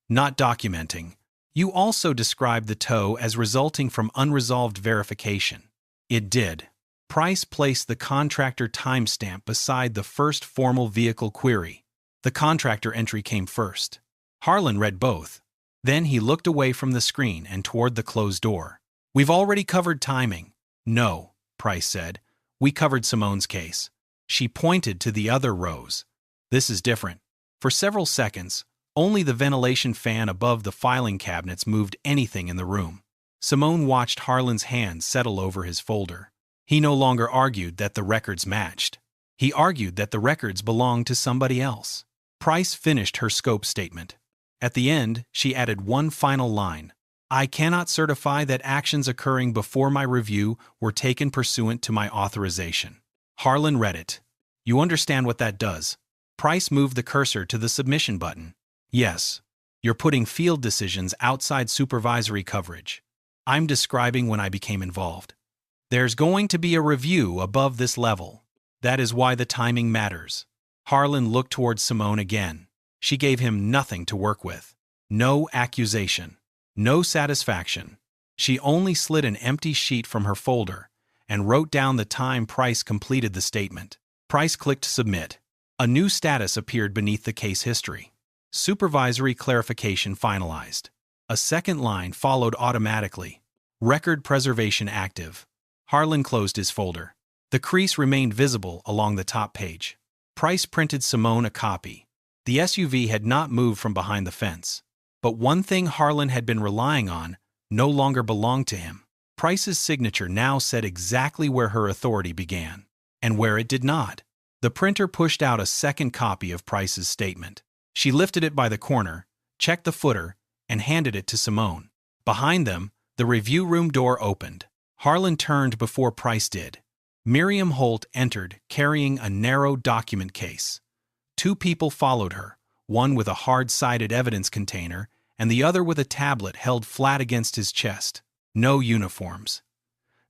[SPEAKER 1] not documenting. You also described the tow as resulting from unresolved verification. It did. Price placed the contractor timestamp beside the first formal vehicle query. The contractor entry came first. Harlan read both. Then he looked away from the screen and toward the closed door. We've already covered timing. No, Price said. We covered Simone's case. She pointed to the other rows. This is different. For several seconds, only the ventilation fan above the filing cabinets moved anything in the room. Simone watched Harlan's hand settle over his folder. He no longer argued that the records matched. He argued that the records belonged to somebody else. Price finished her scope statement. At the end, she added one final line. I cannot certify that actions occurring before my review were taken pursuant to my authorization. Harlan read it. You understand what that does? Price moved the cursor to the submission button. Yes. You're putting field decisions outside supervisory coverage. I'm describing when I became involved. There's going to be a review above this level. That is why the timing matters. Harlan looked towards Simone again. She gave him nothing to work with. No accusation. No satisfaction. She only slid an empty sheet from her folder and wrote down the time Price completed the statement. Price clicked Submit. A new status appeared beneath the case history. Supervisory clarification finalized. A second line followed automatically. Record preservation active. Harlan closed his folder. The crease remained visible along the top page. Price printed Simone a copy. The SUV had not moved from behind the fence. But one thing Harlan had been relying on no longer belonged to him. Price's signature now said exactly where her authority began, and where it did not. The printer pushed out a second copy of Price's statement. She lifted it by the corner, checked the footer, and handed it to Simone. Behind them, the review room door opened. Harlan turned before Price did. Miriam Holt entered, carrying a narrow document case. Two people followed her, one with a hard-sided evidence container and the other with a tablet held flat against his chest. No uniforms.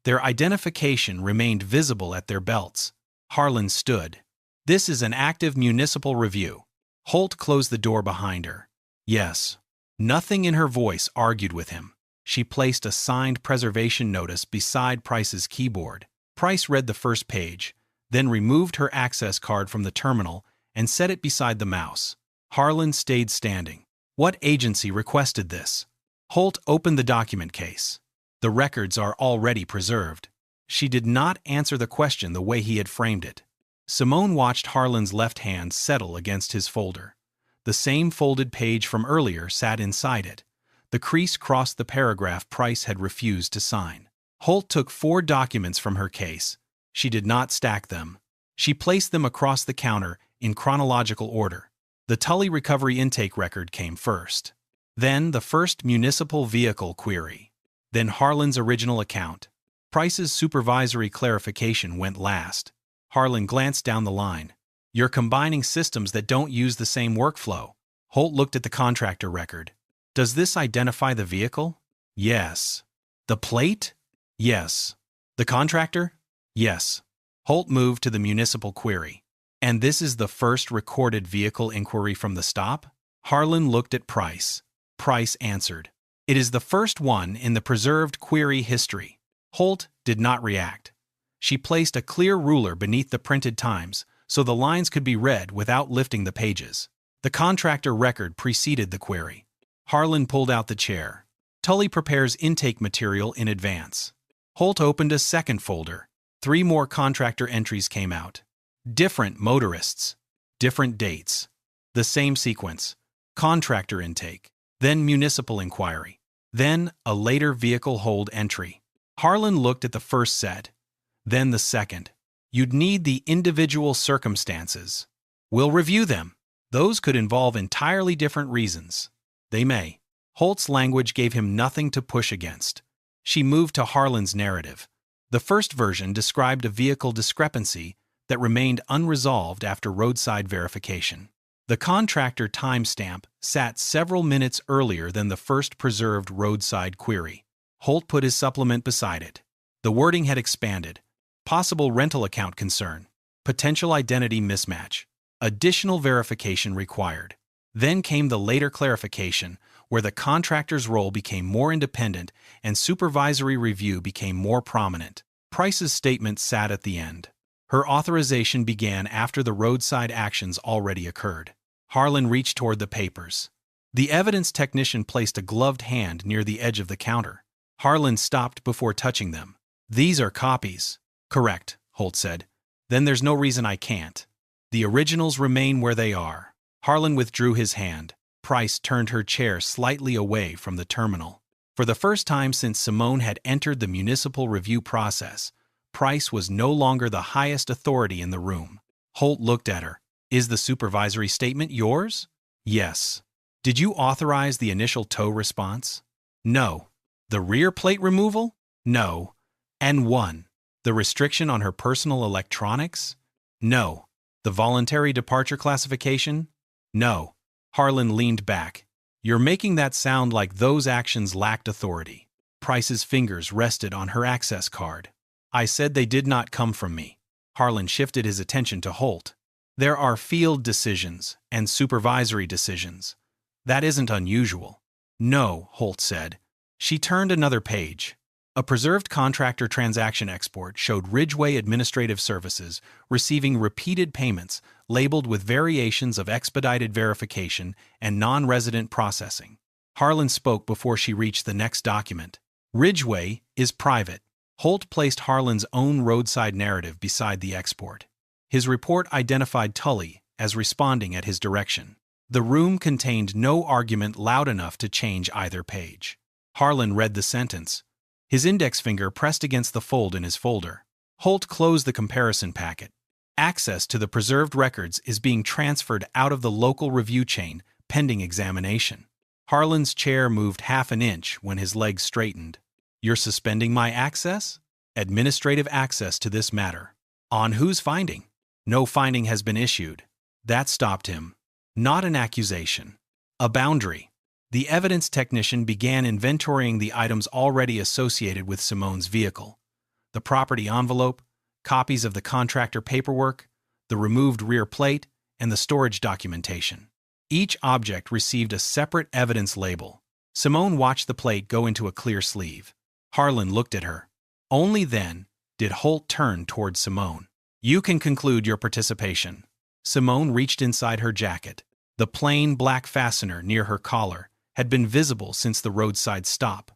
[SPEAKER 1] Their identification remained visible at their belts. Harlan stood. This is an active municipal review. Holt closed the door behind her. Yes. Nothing in her voice argued with him. She placed a signed preservation notice beside Price's keyboard. Price read the first page, then removed her access card from the terminal and set it beside the mouse. Harlan stayed standing. What agency requested this? Holt opened the document case. The records are already preserved. She did not answer the question the way he had framed it. Simone watched Harlan's left hand settle against his folder. The same folded page from earlier sat inside it. The crease crossed the paragraph Price had refused to sign. Holt took 4 documents from her case. She did not stack them. She placed them across the counter in chronological order. The Tully recovery intake record came first. Then the first municipal vehicle query. Then Harlan's original account. Price's supervisory clarification went last. Harlan glanced down the line. You're combining systems that don't use the same workflow. Holt looked at the contractor record. Does this identify the vehicle? Yes. The plate? Yes. The contractor? Yes. Holt moved to the municipal query. And this is the first recorded vehicle inquiry from the stop? Harlan looked at Price. Price answered. It is the first one in the preserved query history. Holt did not react. She placed a clear ruler beneath the printed times so the lines could be read without lifting the pages. The contractor record preceded the query. Harlan pulled out the chair. Tully prepares intake material in advance. Holt opened a second folder. 3 more contractor entries came out. Different motorists. Different dates. The same sequence. Contractor intake. Then municipal inquiry. Then a later vehicle hold entry. Harlan looked at the first set. Then the second. You'd need the individual circumstances. We'll review them. Those could involve entirely different reasons. They may. Holt's language gave him nothing to push against. She moved to Harlan's narrative. The first version described a vehicle discrepancy that remained unresolved after roadside verification. The contractor timestamp sat several minutes earlier than the first preserved roadside query. Holt put his supplement beside it. The wording had expanded. Possible rental account concern. Potential identity mismatch. Additional verification required. Then came the later clarification, where the contractor's role became more independent and supervisory review became more prominent. Price's statement sat at the end. Her authorization began after the roadside actions already occurred. Harlan reached toward the papers. The evidence technician placed a gloved hand near the edge of the counter. Harlan stopped before touching them. "These are copies." "Correct," Holt said. "Then there's no reason I can't. The originals remain where they are." Harlan withdrew his hand. Price turned her chair slightly away from the terminal. For the first time since Simone had entered the municipal review process, Price was no longer the highest authority in the room. Holt looked at her. "Is the supervisory statement yours?" "Yes." "Did you authorize the initial tow response?" "No." "The rear plate removal?" "No." "N1. The restriction on her personal electronics?" "No." "The voluntary departure classification?" "No." Harlan leaned back. "You're making that sound like those actions lacked authority." Price's fingers rested on her access card. "I said they did not come from me." Harlan shifted his attention to Holt. "There are field decisions and supervisory decisions. That isn't unusual." "No," Holt said. She turned another page. A preserved contractor transaction export showed Ridgeway Administrative Services receiving repeated payments labeled with variations of expedited verification and non-resident processing. Harlan spoke before she reached the next document. "Ridgeway is private." Holt placed Harlan's own roadside narrative beside the export. His report identified Tully as responding at his direction. The room contained no argument loud enough to change either page. Harlan read the sentence. His index finger pressed against the fold in his folder. Holt closed the comparison packet. "Access to the preserved records is being transferred out of the local review chain, pending examination." Harlan's chair moved half an inch when his legs straightened. "You're suspending my access?" "Administrative access to this matter." "On whose finding?" "No finding has been issued." That stopped him. Not an accusation. A boundary. The evidence technician began inventorying the items already associated with Simone's vehicle. The property envelope, copies of the contractor paperwork, the removed rear plate, and the storage documentation. Each object received a separate evidence label. Simone watched the plate go into a clear sleeve. Harlan looked at her. Only then did Holt turn toward Simone. "You can conclude your participation." Simone reached inside her jacket. The plain black fastener near her collar had been visible since the roadside stop.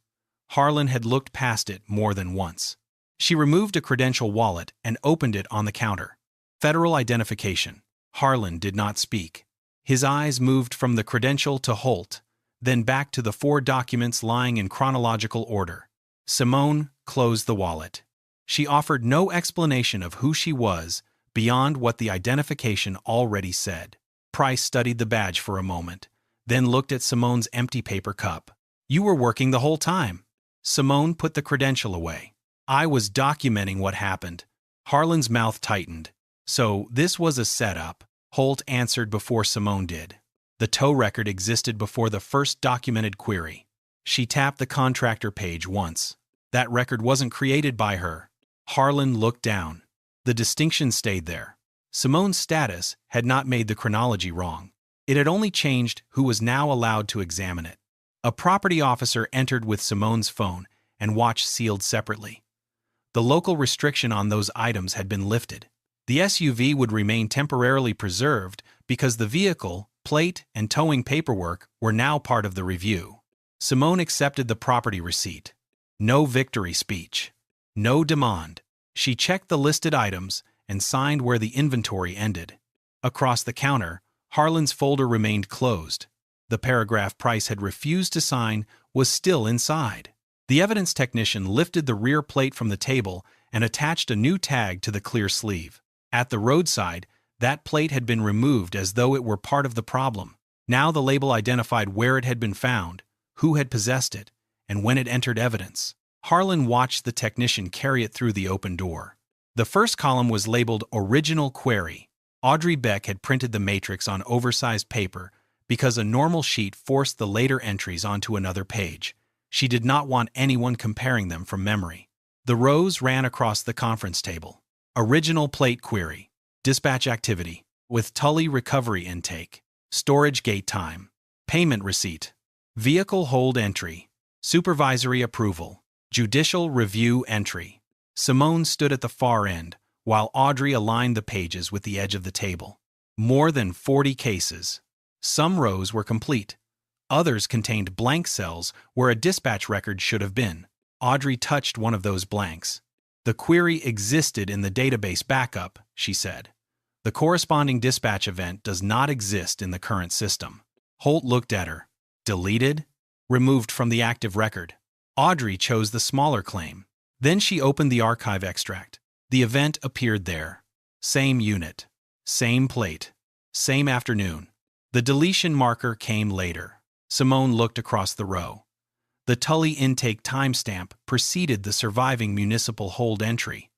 [SPEAKER 1] Harlan had looked past it more than once. She removed a credential wallet and opened it on the counter. Federal identification. Harlan did not speak. His eyes moved from the credential to Holt, then back to the 4 documents lying in chronological order. Simone closed the wallet. She offered no explanation of who she was beyond what the identification already said. Price studied the badge for a moment, then looked at Simone's empty paper cup. "You were working the whole time." Simone put the credential away. "I was documenting what happened." Harlan's mouth tightened. "So this was a setup." Holt answered before Simone did. The tow record existed before the first documented query. She tapped the contractor page once. That record wasn't created by her. Harlan looked down. The distinction stayed there. Simone's status had not made the chronology wrong. It had only changed who was now allowed to examine it. A property officer entered with Simone's phone and watch sealed separately. The local restriction on those items had been lifted. The SUV would remain temporarily preserved because the vehicle, plate, and towing paperwork were now part of the review. Simone accepted the property receipt. No victory speech. No demand. She checked the listed items and signed where the inventory ended. Across the counter, Harlan's folder remained closed. The paragraph Price had refused to sign was still inside. The evidence technician lifted the rear plate from the table and attached a new tag to the clear sleeve. At the roadside, That plate had been removed as though it were part of the problem. Now the label identified where it had been found, who had possessed it, and when it entered evidence. Harlan watched the technician carry it through the open door. The first column was labeled Original Query. Audrey Beck had printed the matrix on oversized paper because a normal sheet forced the later entries onto another page. She did not want anyone comparing them from memory. The rows ran across the conference table. Original Plate Query. Dispatch Activity. With Tully Recovery Intake. Storage Gate Time. Payment Receipt. Vehicle Hold Entry. Supervisory Approval. Judicial Review Entry. Simone stood at the far end, while Audrey aligned the pages with the edge of the table. More than 40 cases. Some rows were complete. Others contained blank cells where a dispatch record should have been. Audrey touched one of those blanks. The query existed in the database backup, she said. The corresponding dispatch event does not exist in the current system. Holt looked at her. Deleted? Removed from the active record. Audrey chose the smaller claim. Then she opened the archive extract. The event appeared there. Same unit. Same plate. Same afternoon. The deletion marker came later. Simone looked across the row. The Tully intake timestamp preceded the surviving municipal hold entry.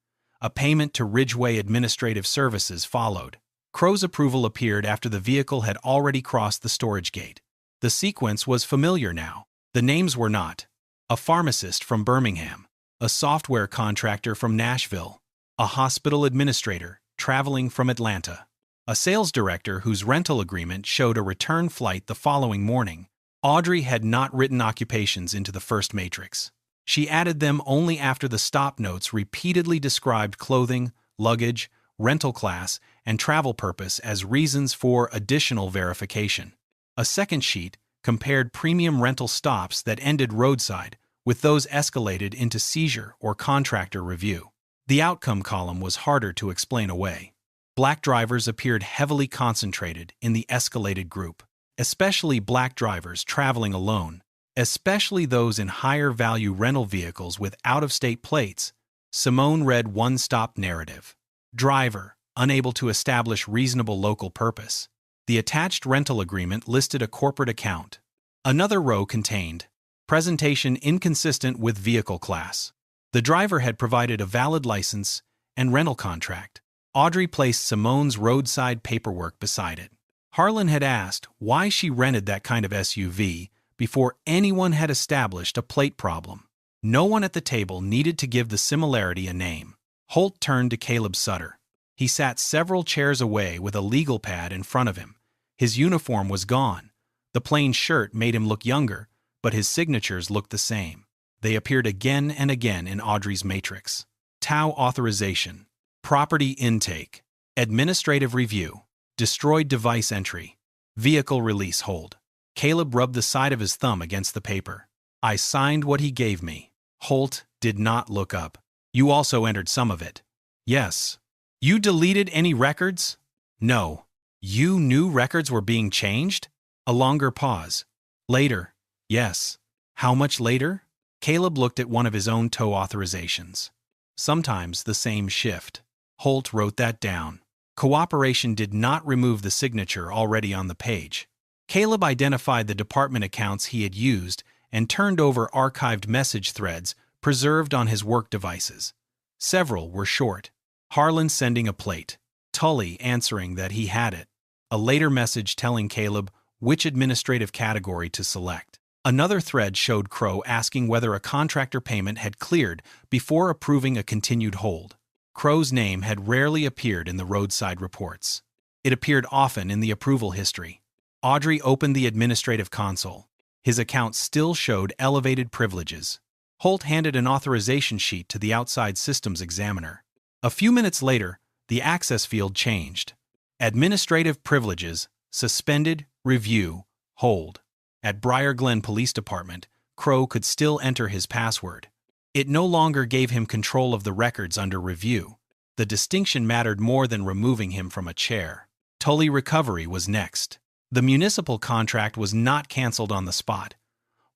[SPEAKER 1] A payment to Ridgeway Administrative Services followed. Crow's approval appeared after the vehicle had already crossed the storage gate. The sequence was familiar now. The names were not. A pharmacist from Birmingham, a software contractor from Nashville, a hospital administrator traveling from Atlanta, a sales director whose rental agreement showed a return flight the following morning. Audrey had not written occupations into the first matrix. She added them only after the stop notes repeatedly described clothing, luggage, rental class, and travel purpose as reasons for additional verification. A second sheet compared premium rental stops that ended roadside with those escalated into seizure or contractor review. The outcome column was harder to explain away. Black drivers appeared heavily concentrated in the escalated group, especially black drivers traveling alone, especially those in higher-value rental vehicles with out-of-state plates. Simone read one-stop narrative. Driver, unable to establish reasonable local purpose. The attached rental agreement listed a corporate account. Another row contained presentation inconsistent with vehicle class. The driver had provided a valid license and rental contract. Audrey placed Simone's roadside paperwork beside it. Harlan had asked why she rented that kind of SUV before anyone had established a plate problem. No one at the table needed to give the similarity a name. Holt turned to Caleb Sutter. He sat several chairs away with a legal pad in front of him. His uniform was gone. The plain shirt made him look younger, but his signatures looked the same. They appeared again and again in Audrey's matrix. Tau authorization, property intake, administrative review, destroyed device entry, vehicle release hold. Caleb rubbed the side of his thumb against the paper. I signed what he gave me. Holt did not look up. You also entered some of it. Yes. You deleted any records? No. You knew records were being changed? A longer pause. Later. Yes. How much later? Caleb looked at one of his own tow authorizations. Sometimes the same shift. Holt wrote that down. Cooperation did not remove the signature already on the page. Caleb identified the department accounts he had used and turned over archived message threads preserved on his work devices. Several were short. Harlan sending a plate. Tully answering that he had it. A later message telling Caleb which administrative category to select. Another thread showed Crow asking whether a contractor payment had cleared before approving a continued hold. Crow's name had rarely appeared in the roadside reports. It appeared often in the approval history. Audrey opened the administrative console. His account still showed elevated privileges. Holt handed an authorization sheet to the outside systems examiner. A few minutes later, the access field changed. Administrative privileges, suspended, review, hold. At Briar Glen Police Department, Crow could still enter his password. It no longer gave him control of the records under review. The distinction mattered more than removing him from a chair. Tully Recovery was next. The municipal contract was not canceled on the spot.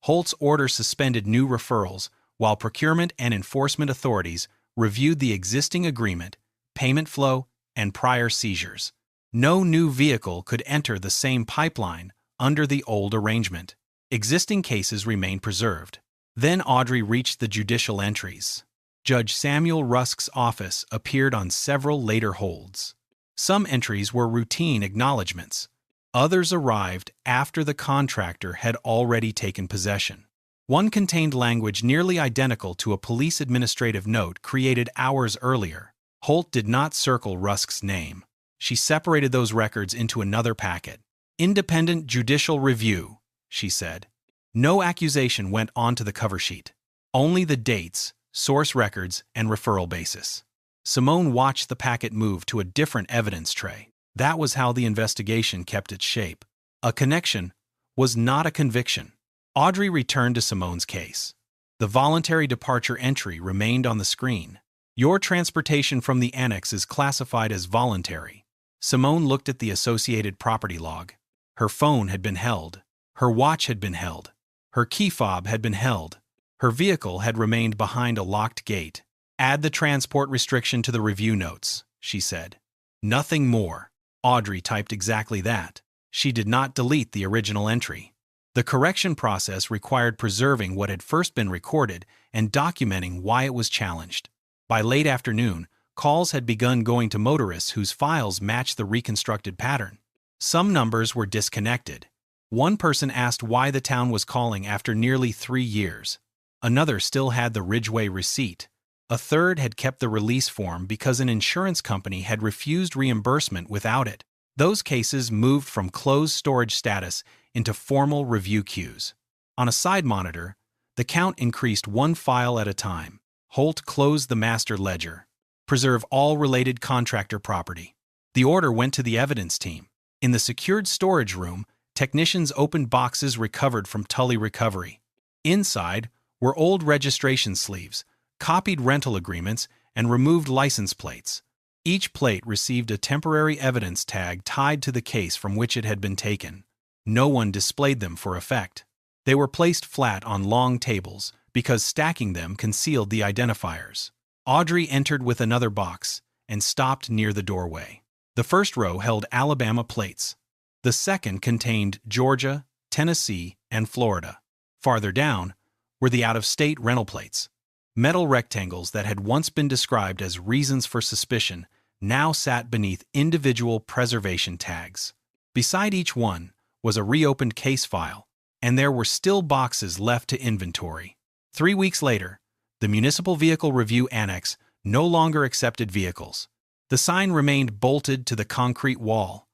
[SPEAKER 1] Holt's order suspended new referrals, while procurement and enforcement authorities reviewed the existing agreement, payment flow, and prior seizures. No new vehicle could enter the same pipeline under the old arrangement. Existing cases remained preserved. Then Audrey reached the judicial entries. Judge Samuel Rusk's office appeared on several later holds. Some entries were routine acknowledgments. Others arrived after the contractor had already taken possession. One contained language nearly identical to a police administrative note created hours earlier. Holt did not circle Rusk's name. She separated those records into another packet. Independent judicial review, she said. No accusation went onto the cover sheet. Only the dates, source records, and referral basis. Simone watched the packet move to a different evidence tray. That was how the investigation kept its shape. A connection was not a conviction. Audrey returned to Simone's case. The voluntary departure entry remained on the screen. Your transportation from the annex is classified as voluntary. Simone looked at the associated property log. Her phone had been held. Her watch had been held. Her key fob had been held. Her vehicle had remained behind a locked gate. Add the transport restriction to the review notes, she said. Nothing more. Audrey typed exactly that. She did not delete the original entry. The correction process required preserving what had first been recorded and documenting why it was challenged. By late afternoon, calls had begun going to motorists whose files matched the reconstructed pattern. Some numbers were disconnected. One person asked why the town was calling after nearly 3 years. Another still had the Ridgeway receipt. A third had kept the release form because an insurance company had refused reimbursement without it. Those cases moved from closed storage status into formal review queues. On a side monitor, the count increased one file at a time. Holt closed the master ledger. Preserve all related contractor property. The order went to the evidence team. In the secured storage room, technicians opened boxes recovered from Tully Recovery. Inside were old registration sleeves, copied rental agreements, and removed license plates. Each plate received a temporary evidence tag tied to the case from which it had been taken. No one displayed them for effect. They were placed flat on long tables because stacking them concealed the identifiers. Audrey entered with another box and stopped near the doorway. The first row held Alabama plates. The second contained Georgia, Tennessee, and Florida. Farther down were the out-of-state rental plates. Metal rectangles that had once been described as reasons for suspicion now sat beneath individual preservation tags. Beside each one was a reopened case file, and there were still boxes left to inventory. 3 weeks later, the Municipal Vehicle Review Annex no longer accepted vehicles. The sign remained bolted to the concrete wall.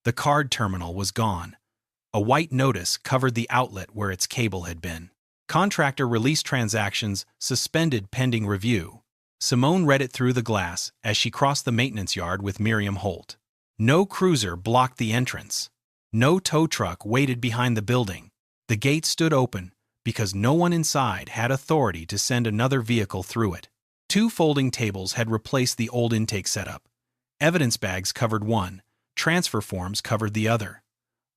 [SPEAKER 1] The card terminal was gone. A white notice covered the outlet where its cable had been. Contractor release transactions suspended pending review. Simone read it through the glass as she crossed the maintenance yard with Miriam Holt. No cruiser blocked the entrance. No tow truck waited behind the building. The gate stood open because no one inside had authority to send another vehicle through it. 2 folding tables had replaced the old intake setup. Evidence bags covered one. Transfer forms covered the other.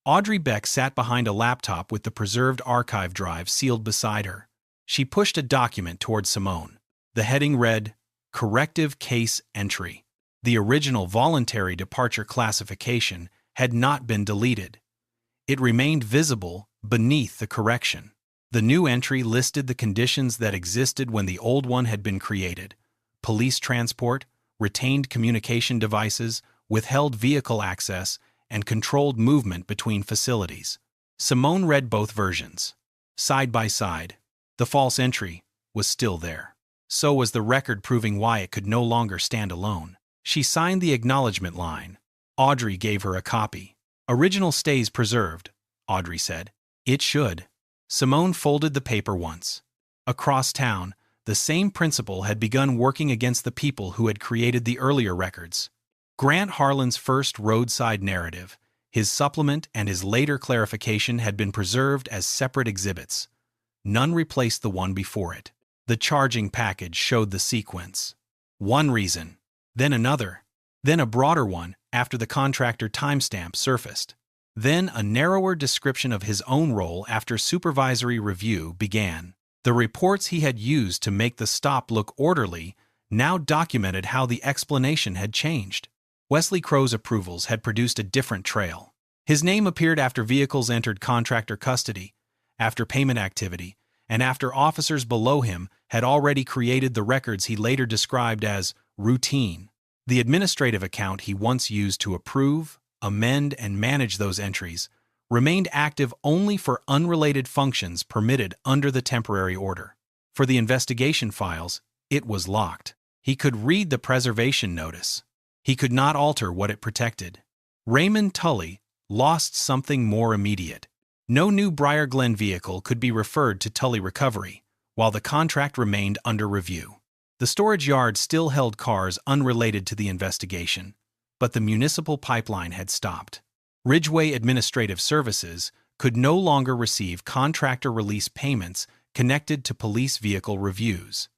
[SPEAKER 1] Audrey Beck sat behind a laptop with the preserved archive drive sealed beside her. She pushed a document toward Simone. The heading read, Corrective Case Entry. The original voluntary departure classification had not been deleted. It remained visible beneath the correction. The new entry listed the conditions that existed when the old one had been created: police transport, retained communication devices, withheld vehicle access, and controlled movement between facilities. Simone read both versions. Side by side, the false entry was still there. So was the record proving why it could no longer stand alone. She signed the acknowledgement line. Audrey gave her a copy. Original stays preserved, Audrey said. It should. Simone folded the paper once. Across town, the same principle had begun working against the people who had created the earlier records. Grant Harlan's first roadside narrative, his supplement, and his later clarification had been preserved as separate exhibits. None replaced the one before it. The charging package showed the sequence. One reason, then another, then a broader one after the contractor timestamp surfaced. Then a narrower description of his own role after supervisory review began. The reports he had used to make the stop look orderly now documented how the explanation had changed. Wesley Crow's approvals had produced a different trail. His name appeared after vehicles entered contractor custody, after payment activity, and after officers below him had already created the records he later described as routine. The administrative account he once used to approve, amend, and manage those entries remained active only for unrelated functions permitted under the temporary order. For the investigation files, it was locked. He could read the preservation notice. He could not alter what it protected. Raymond Tully lost something more immediate. No new Briar Glen vehicle could be referred to Tully Recovery, while the contract remained under review. The storage yard still held cars unrelated to the investigation, but the municipal pipeline had stopped. Ridgeway Administrative Services could no longer receive contractor release payments connected to police vehicle reviews.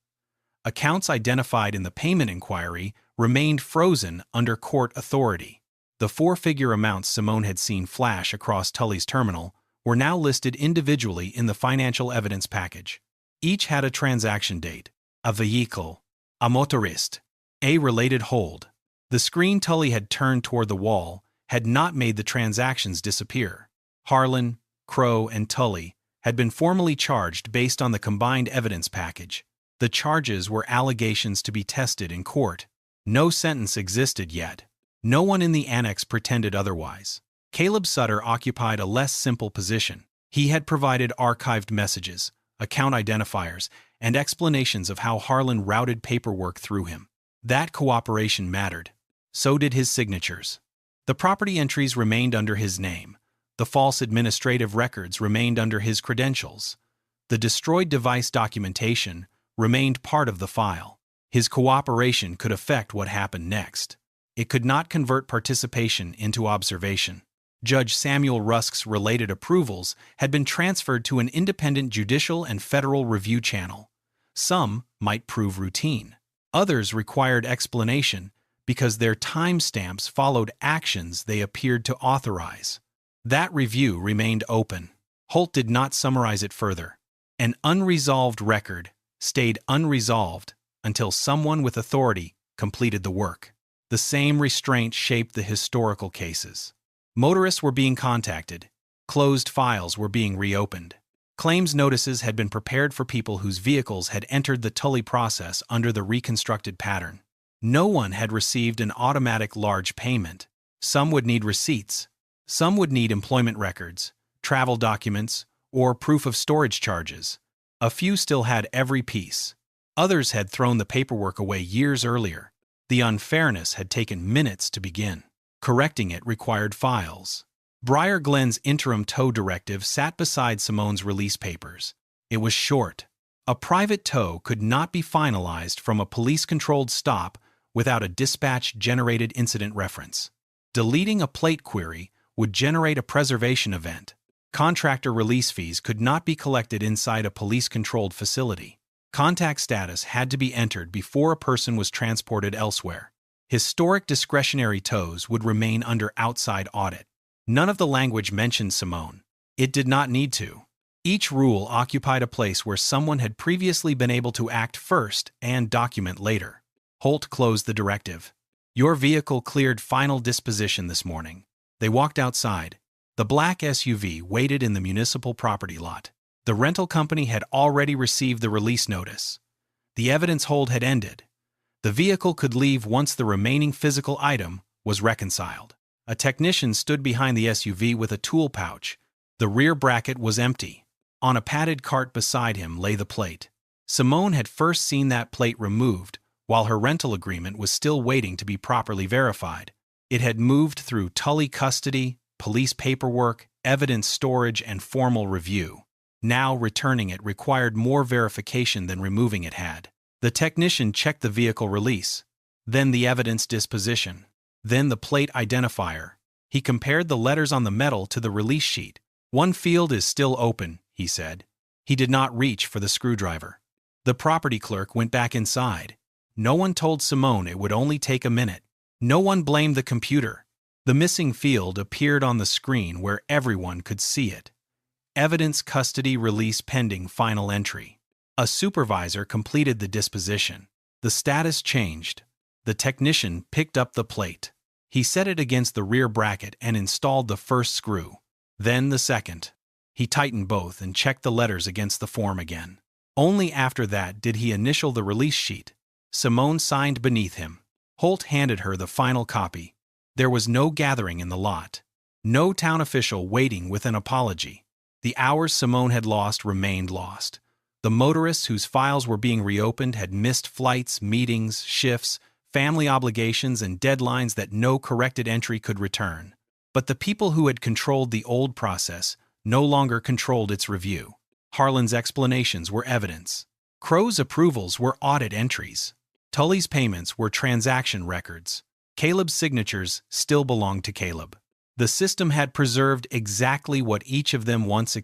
[SPEAKER 1] Accounts identified in the payment inquiry remained frozen under court authority. The four-figure amounts Simone had seen flash across Tully's terminal were now listed individually in the financial evidence package. Each had a transaction date, a vehicle, a motorist, a related hold. The screen Tully had turned toward the wall had not made the transactions disappear. Harlan, Crow, and Tully had been formally charged based on the combined evidence package. The charges were allegations to be tested in court. No sentence existed yet. No one in the annex pretended otherwise. Caleb Sutter occupied a less simple position. He had provided archived messages, account identifiers, and explanations of how Harlan routed paperwork through him. That cooperation mattered. So did his signatures. The property entries remained under his name. The false administrative records remained under his credentials. The destroyed device documentation remained part of the file. His cooperation could affect what happened next. It could not convert participation into observation. Judge Samuel Rusk's related approvals had been transferred to an independent judicial and federal review channel. Some might prove routine. Others required explanation because their timestamps followed actions they appeared to authorize. That review remained open. Holt did not summarize it further. An unresolved record stayed unresolved until someone with authority completed the work. The same restraint shaped the historical cases. Motorists were being contacted. Closed files were being reopened. Claims notices had been prepared for people whose vehicles had entered the Tully process under the reconstructed pattern. No one had received an automatic large payment. Some would need receipts. Some would need employment records, travel documents, or proof of storage charges. A few still had every piece. Others had thrown the paperwork away years earlier. The unfairness had taken minutes to begin. Correcting it required files. Briar Glen's interim tow directive sat beside Simone's release papers. It was short. A private tow could not be finalized from a police-controlled stop without a dispatch-generated incident reference. Deleting a plate query would generate a preservation event. Contractor release fees could not be collected inside a police-controlled facility. Contact status had to be entered before a person was transported elsewhere. Historic discretionary tows would remain under outside audit. None of the language mentioned Simone. It did not need to. Each rule occupied a place where someone had previously been able to act first and document later. Holt closed the directive. Your vehicle cleared final disposition this morning. They walked outside. The black SUV waited in the municipal property lot. The rental company had already received the release notice. The evidence hold had ended. The vehicle could leave once the remaining physical item was reconciled. A technician stood behind the SUV with a tool pouch. The rear bracket was empty. On a padded cart beside him lay the plate. Simone had first seen that plate removed while her rental agreement was still waiting to be properly verified. It had moved through Tully custody, police paperwork, evidence storage, and formal review. Now returning it required more verification than removing it had. The technician checked the vehicle release, then the evidence disposition, then the plate identifier. He compared the letters on the metal to the release sheet. One field is still open, he said. He did not reach for the screwdriver. The property clerk went back inside. No one told Simone it would only take a minute. No one blamed the computer. The missing field appeared on the screen where everyone could see it. Evidence custody release pending final entry. A supervisor completed the disposition. The status changed. The technician picked up the plate. He set it against the rear bracket and installed the first screw. Then the second. He tightened both and checked the letters against the form again. Only after that did he initial the release sheet. Simone signed beneath him. Holt handed her the final copy. There was no gathering in the lot. No town official waiting with an apology. The hours Simone had lost remained lost. The motorists whose files were being reopened had missed flights, meetings, shifts, family obligations, and deadlines that no corrected entry could return. But the people who had controlled the old process no longer controlled its review. Harlan's explanations were evidence. Crow's approvals were audit entries. Tully's payments were transaction records. Caleb's signatures still belonged to Caleb. The system had preserved exactly what each of them once expected.